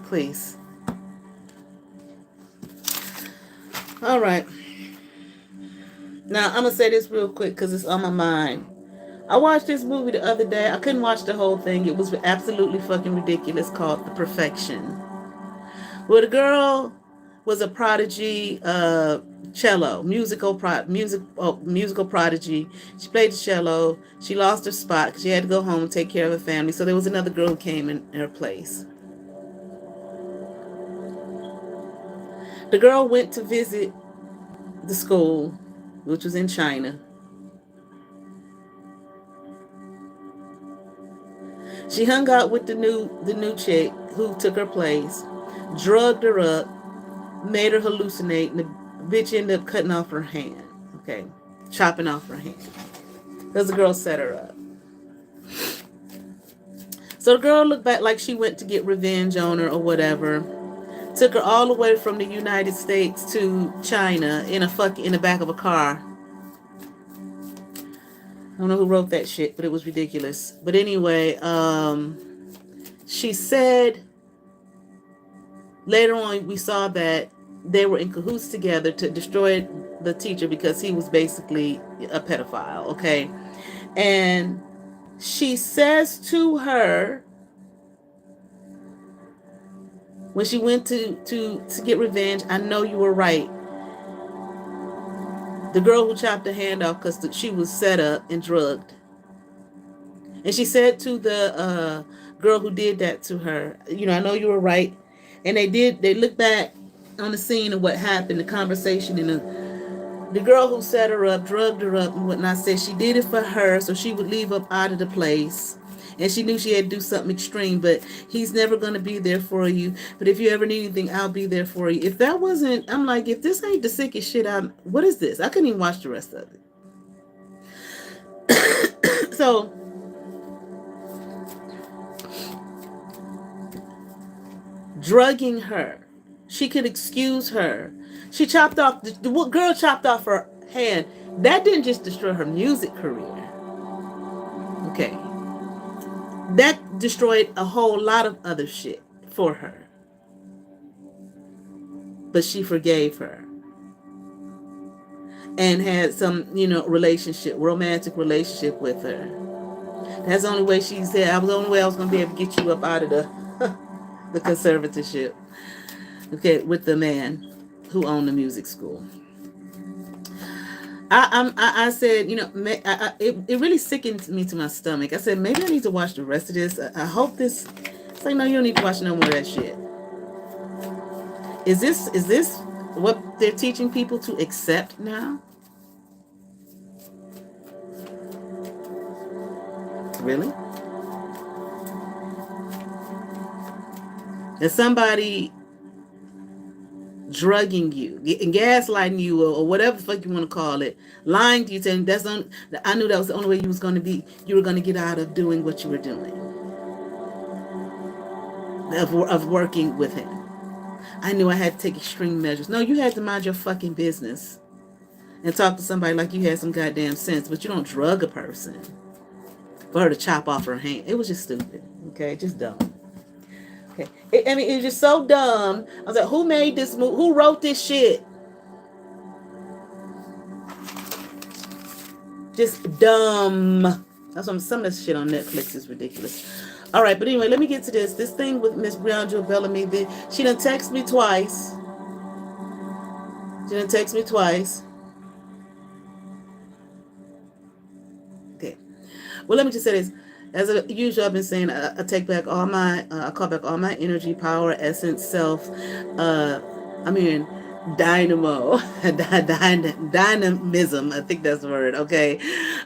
Please. All right. Now, I'm going to say this real quick because it's on my mind. I watched this movie the other day. I couldn't watch the whole thing. It was absolutely fucking ridiculous, called The Perfection. Well, the girl was a prodigy cello, musical prodigy. She played the cello. She lost her spot because she had to go home and take care of her family. So there was another girl who came in her place. The girl went to visit the school, which was in China. She hung out with the new chick who took her place, drugged her up, made her hallucinate, and the bitch ended up cutting off her hand. Okay, chopping off her hand because the girl set her up. So the girl looked back like she went to get revenge on her or whatever. Took her all the way from the United States to China in the back of a car. I don't know who wrote that shit, but it was ridiculous. But anyway, she said later on we saw that they were in cahoots together to destroy the teacher because he was basically a pedophile, okay? And she says to her, when she went to get revenge, I know you were right. The girl who chopped her hand off because she was set up and drugged. And she said to the girl who did that to her, I know you were right. And they looked back on the scene of what happened, the conversation, and the girl who set her up, drugged her up and whatnot, said she did it for her so she would leave up out of the place. And she knew she had to do something extreme, but he's never going to be there for you. But if you ever need anything, I'll be there for you. If that wasn't, I'm like, if this ain't the sickest shit, what is this? I couldn't even watch the rest of it. So, drugging her. She could excuse her. She chopped off, the girl chopped off her hand. That didn't just destroy her music career. Okay. That destroyed a whole lot of other shit for her. But she forgave her. And had some, romantic relationship with her. That's the only way she said, the only way I was going to be able to get you up out of the conservatorship. Okay, with the man who owned the music school. I said, it really sickened me to my stomach. I said, maybe I need to watch the rest of this. I hope this. It's like, no, you don't need to watch no more of that shit. Is this what they're teaching people to accept now? Really? Is somebody drugging you, and gaslighting you, or whatever the fuck you want to call it, lying to you, saying I knew that was the only way you were going to get out of doing what you were doing, of working with him. I knew I had to take extreme measures. No, you had to mind your fucking business and talk to somebody like you had some goddamn sense, but you don't drug a person for her to chop off her hand. It was just stupid. Okay, just dumb. Okay, I mean, it's just so dumb. I was like, who made this movie? Who wrote this shit? Just dumb. That's what some of this shit on Netflix is ridiculous. All right, but anyway, let me get to this. This thing with Miss Breauna Jewell Bellamy. She done text me twice. Okay. Well, let me just say this. As usual, I've been saying I take back all my, I call back all my energy, power, essence, self. Dynamo, dynamism. I think that's the word. Okay,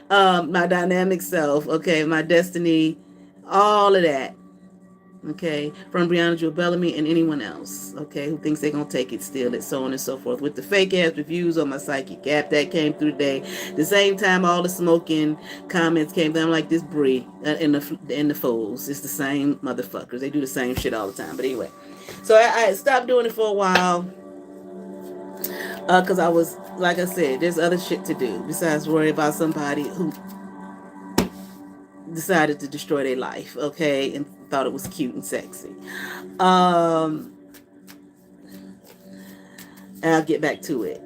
my dynamic self. Okay, my destiny, all of that. Okay, from Breauna Jewell Bellamy and anyone else, okay, who thinks they're gonna take it, steal it, so on and so forth. With the fake ass reviews on my psychic app that came through today, the same time all the smoking comments came down, like this Bree and the fools. It's the same motherfuckers. They do the same shit all the time. But anyway, so I stopped doing it for a while because I was, like I said, there's other shit to do besides worry about somebody who decided to destroy their life, okay, and thought it was cute and sexy. And I'll get back to it.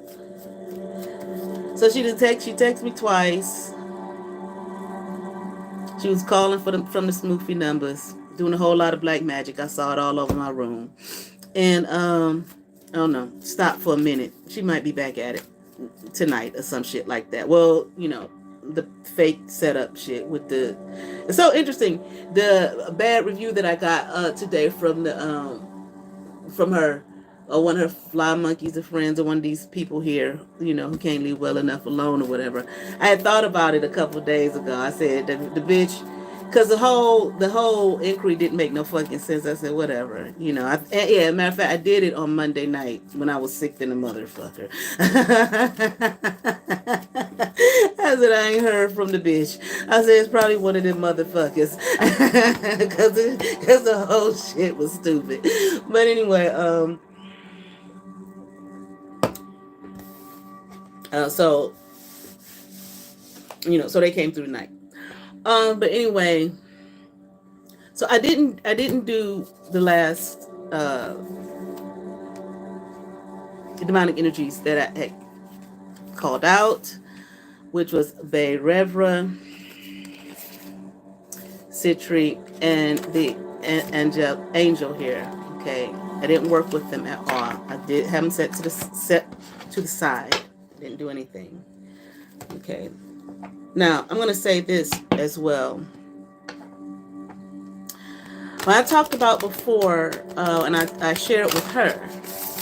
So she texted me twice. She was calling from the Smoofy numbers, doing a whole lot of black magic. I saw it all over my room. And I don't know, stop for a minute. She might be back at it tonight or some shit like that. Well, you know, the fake setup shit with the, it's so interesting, the bad review that I got today from the from her, or one of her fly monkeys or friends, or one of these people here, you know, who can't leave well enough alone or whatever. I had thought about it a couple of days ago. I said the bitch, because the whole inquiry didn't make no fucking sense. I said, whatever. You know, yeah, matter of fact, I did it on Monday night when I was sick than a motherfucker. I said, I ain't heard from the bitch. I said, it's probably one of them motherfuckers. Because the whole shit was stupid. But anyway, so, you know, so they came through the night. But anyway, so I didn't do the last demonic energies that I had called out, which was Breauna, Citri, and the angel here. Okay, I didn't work with them at all. I did have them set to the side. Didn't do anything. Okay. Now, I'm going to say this as well. When I talked about before, and I shared it with her,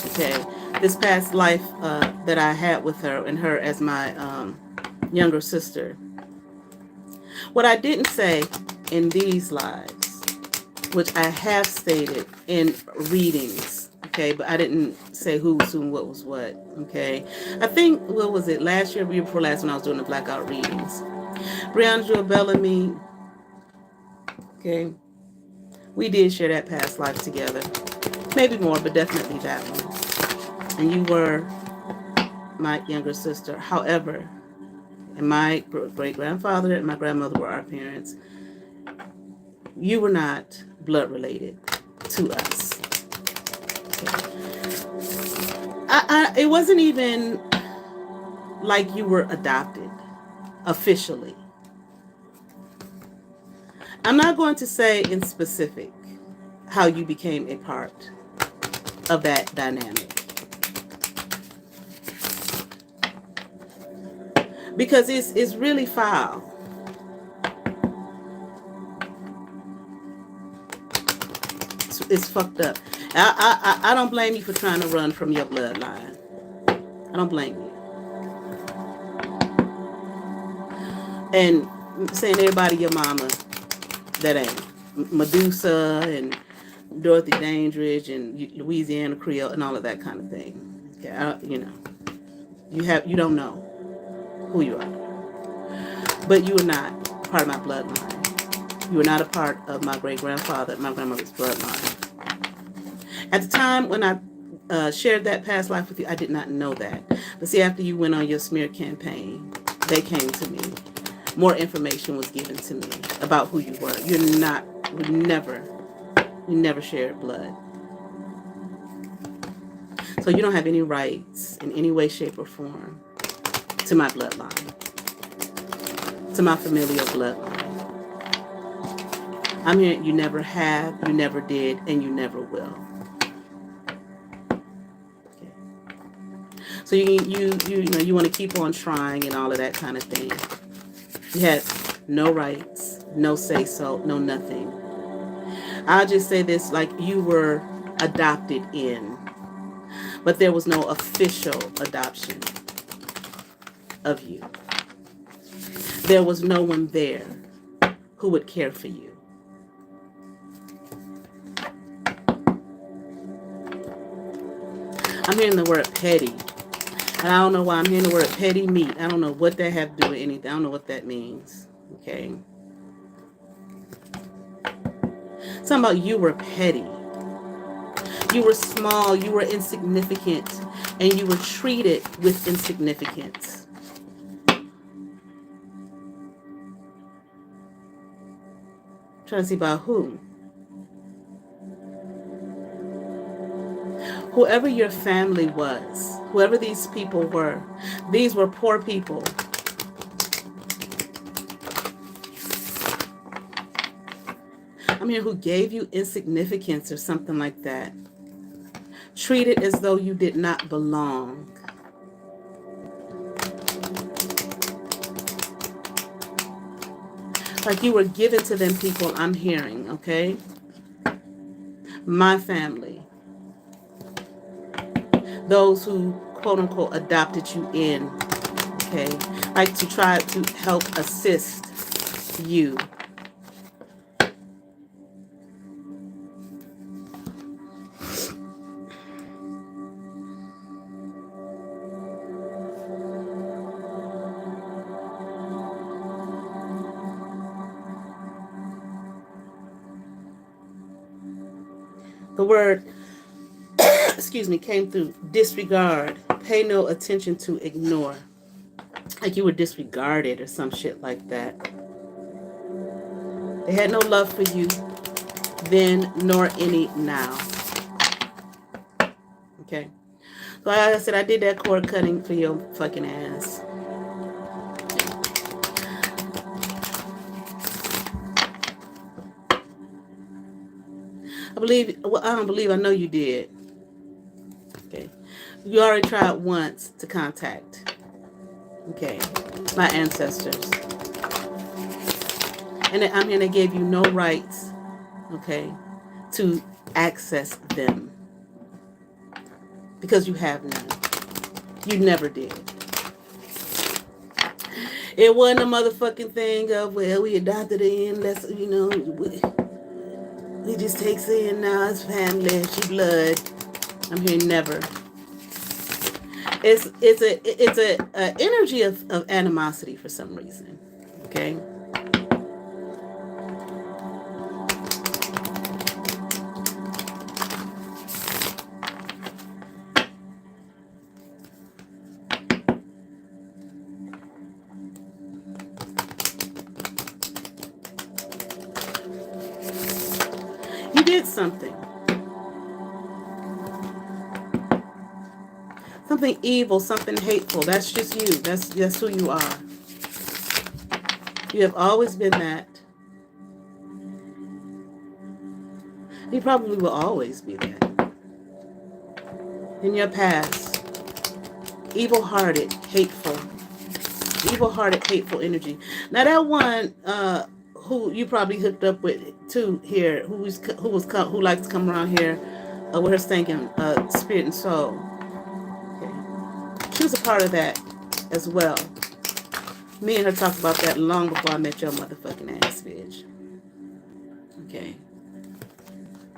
okay, this past life that I had with her, and her as my younger sister. What I didn't say in these lives, which I have stated in readings, okay, but I didn't say who was who and what was what, okay. I think, what was it, last year, year before last, when I was doing the blackout readings. Breauna Jewell Bellamy, okay, we did share that past life together. Maybe more, but definitely that one. And you were my younger sister. However, and my great-grandfather and my grandmother were our parents. You were not blood related to us. Okay. It wasn't even like you were adopted officially. I'm not going to say in specific how you became a part of that dynamic, because it's really foul. It's fucked up. I don't blame you for trying to run from your bloodline. I don't blame you. And saying everybody your mama, that ain't. Medusa and Dorothy Dandridge and Louisiana Creole and all of that kind of thing. Okay, you know, you don't know who you are, but you are not part of my bloodline. You are not a part of my great grandfather, my grandmother's bloodline. At the time when I shared that past life with you, I did not know that. But see, after you went on your smear campaign, they came to me. More information was given to me about who you were. You never shared blood. So you don't have any rights in any way, shape, or form to my bloodline, to my familial bloodline. I'm here. You never have, you never did, and you never will. Okay. So you want to keep on trying and all of that kind of thing. You had no rights, no say so, no nothing. I'll just say this, like you were adopted in, but there was no official adoption of you. There was no one there who would care for you. I'm hearing the word petty. And I don't know why I'm hearing the word petty meat. I don't know what that have to do with anything. I don't know what that means. Okay. Something about you were petty. You were small. You were insignificant. And you were treated with insignificance. Trying to see about who. Whoever your family was, whoever these people were, these were poor people. I mean, who gave you insignificance or something like that. Treated as though you did not belong. Like you were given to them people, I'm hearing, okay? My family. Those who, quote unquote, adopted you in, okay? Like to try to help assist you. The word, excuse me, came through disregard, pay no attention to, ignore. Like you were disregarded or some shit like that. They had no love for you then nor any now. Okay. So like I said, I did that cord cutting for your fucking ass. I know you did. Okay. You already tried once to contact, okay, my ancestors. And I'm here, they gave you no rights, okay, to access them. Because you have none. You never did. It wasn't a motherfucking thing of, well, we adopted her in, let's, you know, we just takes her in now, it's family, she blood. I'm hearing never. It's a energy of animosity for some reason. Okay. You did something. Something evil, something hateful. That's just you. That's who you are. You have always been that. You probably will always be that. In your past. Evil-hearted, hateful energy. Now that one who you probably hooked up with too here, who likes to come around here with her stinking spirit and soul. Okay. She was a part of that as well. Me and her talked about that long before I met your motherfucking ass, bitch. Okay.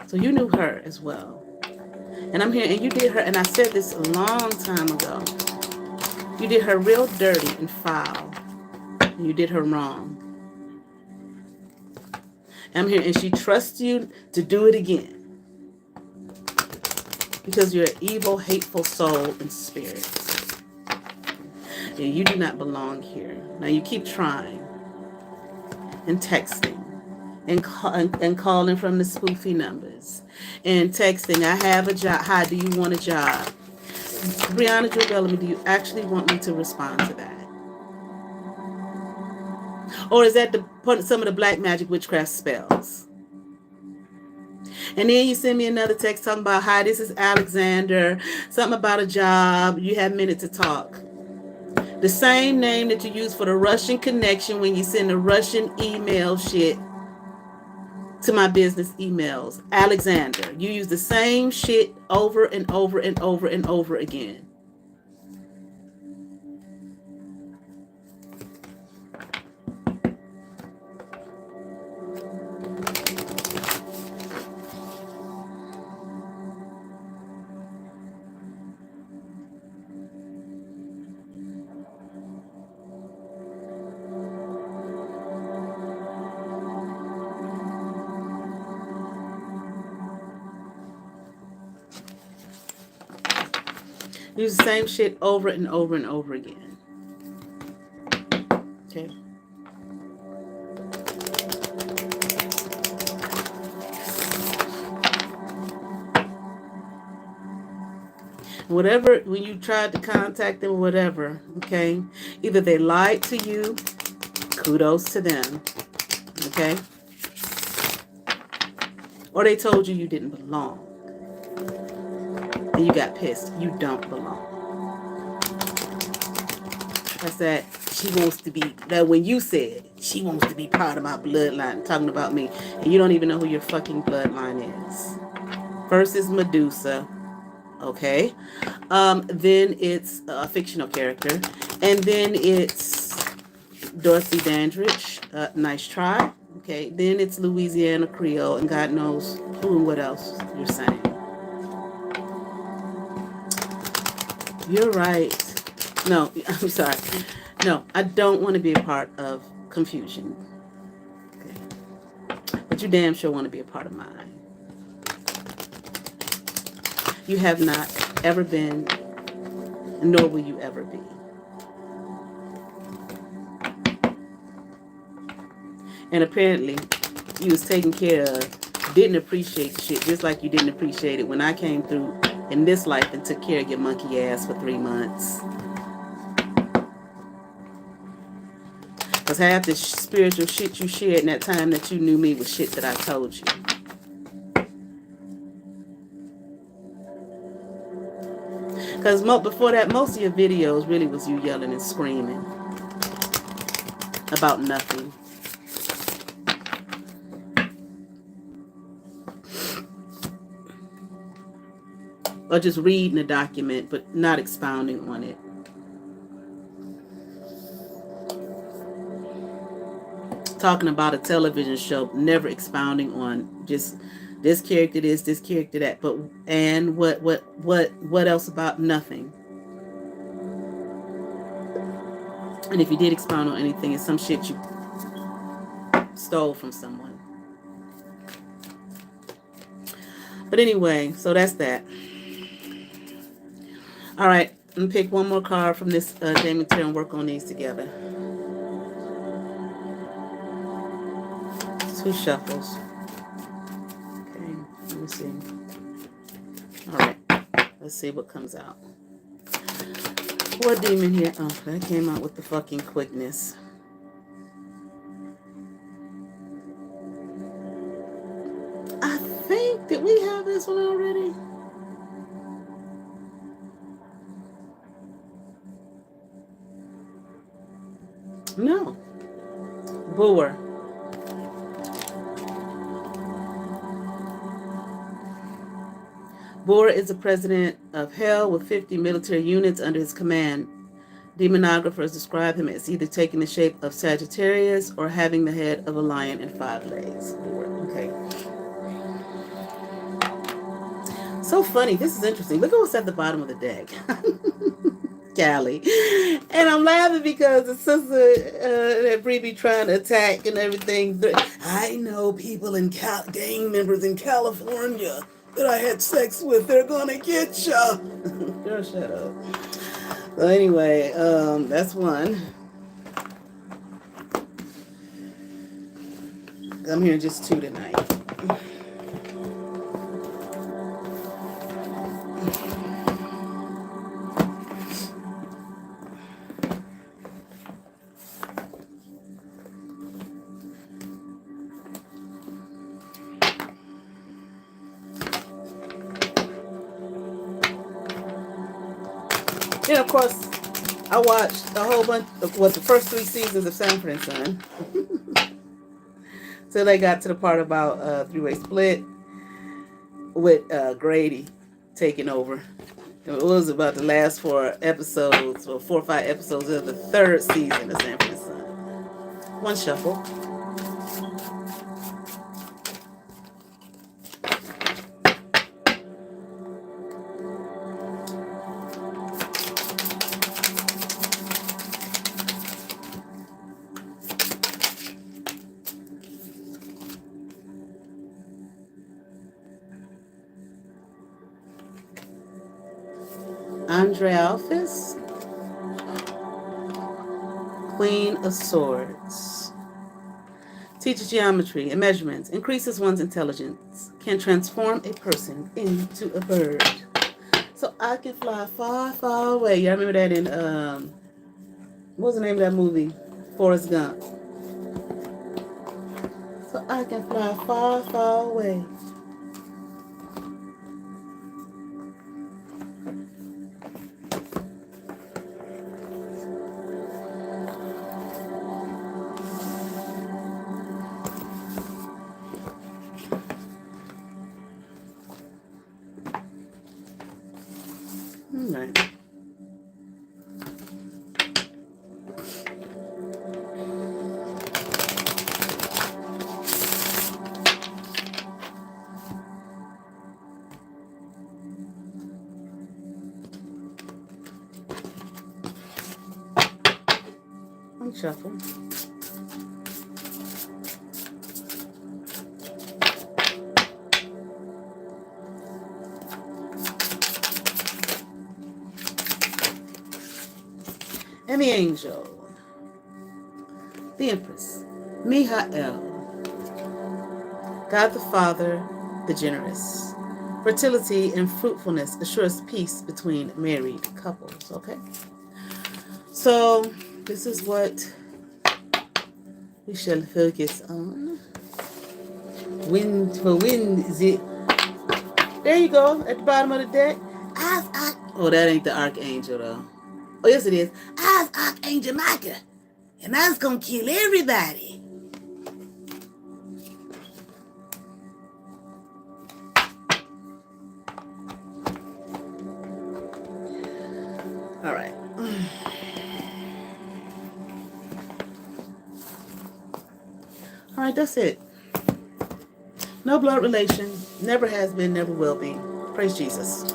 So you knew her as well. And I'm here, and you did her, and I said this a long time ago. You did her real dirty and foul. And you did her wrong. I'm here, and she trusts you to do it again. Because you're an evil, hateful soul and spirit. And you do not belong here. Now you keep trying and texting and calling from the spoofy numbers and texting, I have a job. Hi, do you want a job? Breauna Jewell Bellamy, do you actually want me to respond to that? Or is that some of the black magic witchcraft spells? And then you send me another text talking about, hi, this is Alexander. Something about a job. You have a minute to talk. The same name that you use for the Russian connection when you send the Russian email shit to my business emails. Alexander. You use the same shit over and over and over and over again. Use the same shit over and over and over again. Okay. Whatever, when you tried to contact them or whatever, okay, either they lied to you, kudos to them, okay, or they told you you didn't belong. And you got pissed. You don't belong. I said, she wants to be, that when you said, she wants to be part of my bloodline, talking about me, and you don't even know who your fucking bloodline is. First is Medusa, okay? Then it's a fictional character. And then it's Dorothy Dandridge, nice try, okay? Then it's Louisiana Creole, and God knows who and what else you're saying. You're right. No, I'm sorry. No, I don't want to be a part of confusion. Okay. But you damn sure want to be a part of mine. You have not ever been, nor will you ever be. And apparently, you was taken care of, didn't appreciate the shit, just like you didn't appreciate it when I came through in this life and took care of your monkey ass for 3 months. Because half the spiritual shit you shared in that time that you knew me was shit that I told you. Because before that, most of your videos really was you yelling and screaming about nothing. Or just reading a document, but not expounding on it. Talking about a television show, never expounding on just this character this character that, but and what else about nothing. And if you did expound on anything, it's some shit you stole from someone. But anyway, so that's that. All right, let me pick one more card from this Jamie Terry and work on these together. 2 shuffles. Okay, let me see. All right, let's see what comes out. What demon here? Oh, that came out with the fucking quickness. I think, did we have this one already? No. Boer. Bora is the president of Hell with 50 military units under his command. Demonographers describe him as either taking the shape of Sagittarius or having the head of a lion and 5 legs. Okay. So funny. This is interesting. Look at what's at the bottom of the deck. Cali. And I'm laughing because the sister that Bree be trying to attack and everything. I know people in gang members in California that I had sex with. They're gonna get ya. Girl, shut up. So anyway, that's one. I'm hearing just 2 tonight. And of course, I watched a whole bunch of the first 3 seasons of Sanford and Son. Till they got to the part about three-way split with Grady taking over. It was about the last 4 episodes, or 4 or 5 episodes of the 3rd season of Sanford and Son. One shuffle. Andre Alphys, Queen of Swords. Teaches geometry and measurements, increases one's intelligence, can transform a person into a bird. So I can fly far, far away. Y'all remember that in, what was the name of that movie? Forrest Gump. So I can fly far, far away. Right. Shuffle. And the angel, the Empress, Mihael, God the Father, the generous. Fertility and fruitfulness assures peace between married couples. Okay? So, this is what we shall focus on. Wind for wind is it. There you go, at the bottom of the deck. Oh, that ain't the Archangel, though. Oh, yes, it is. I was Archangel Micah, and I was going to kill everybody. All right. All right, that's it. No blood relation. Never has been, never will be. Praise Jesus.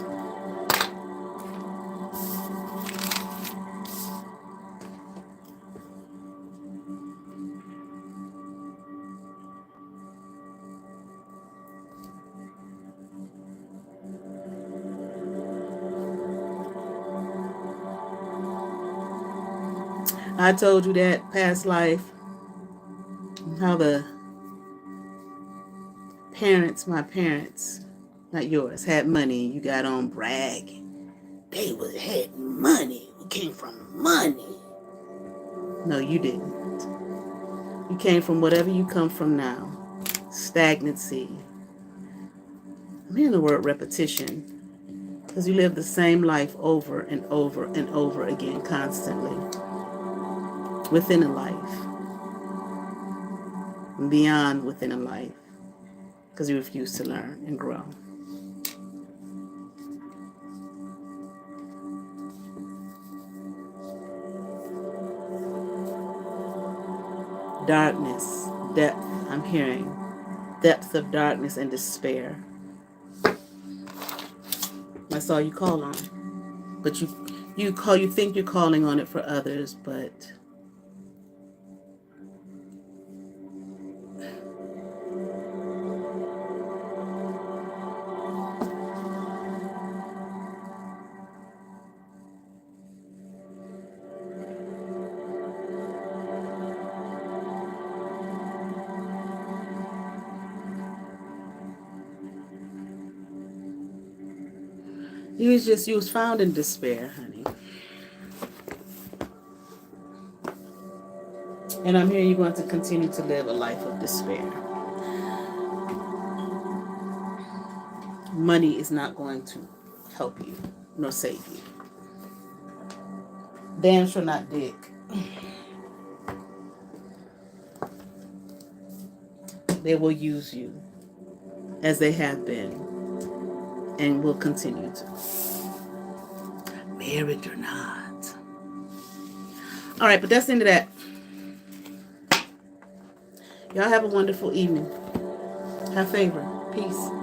I told you that past life, how the parents, my parents, not yours, had money. You got on bragging. They had money. We came from money. No, you didn't. You came from whatever you come from now. Stagnancy. I'm hearing the word repetition because you live the same life over and over and over again constantly. Within a life, beyond within a life, because you refuse to learn and grow. Darkness, depth, I'm hearing. Depths of darkness and despair. That's all you call on. But you think you're calling on it for others, but you was found in despair, honey. And I'm hearing you're going to continue to live a life of despair. Money is not going to help you nor save you. Damn sure not dick. They will use you as they have been and will continue to. Married or not. All right, but that's the end of that. Y'all have a wonderful evening. Have favor. Peace.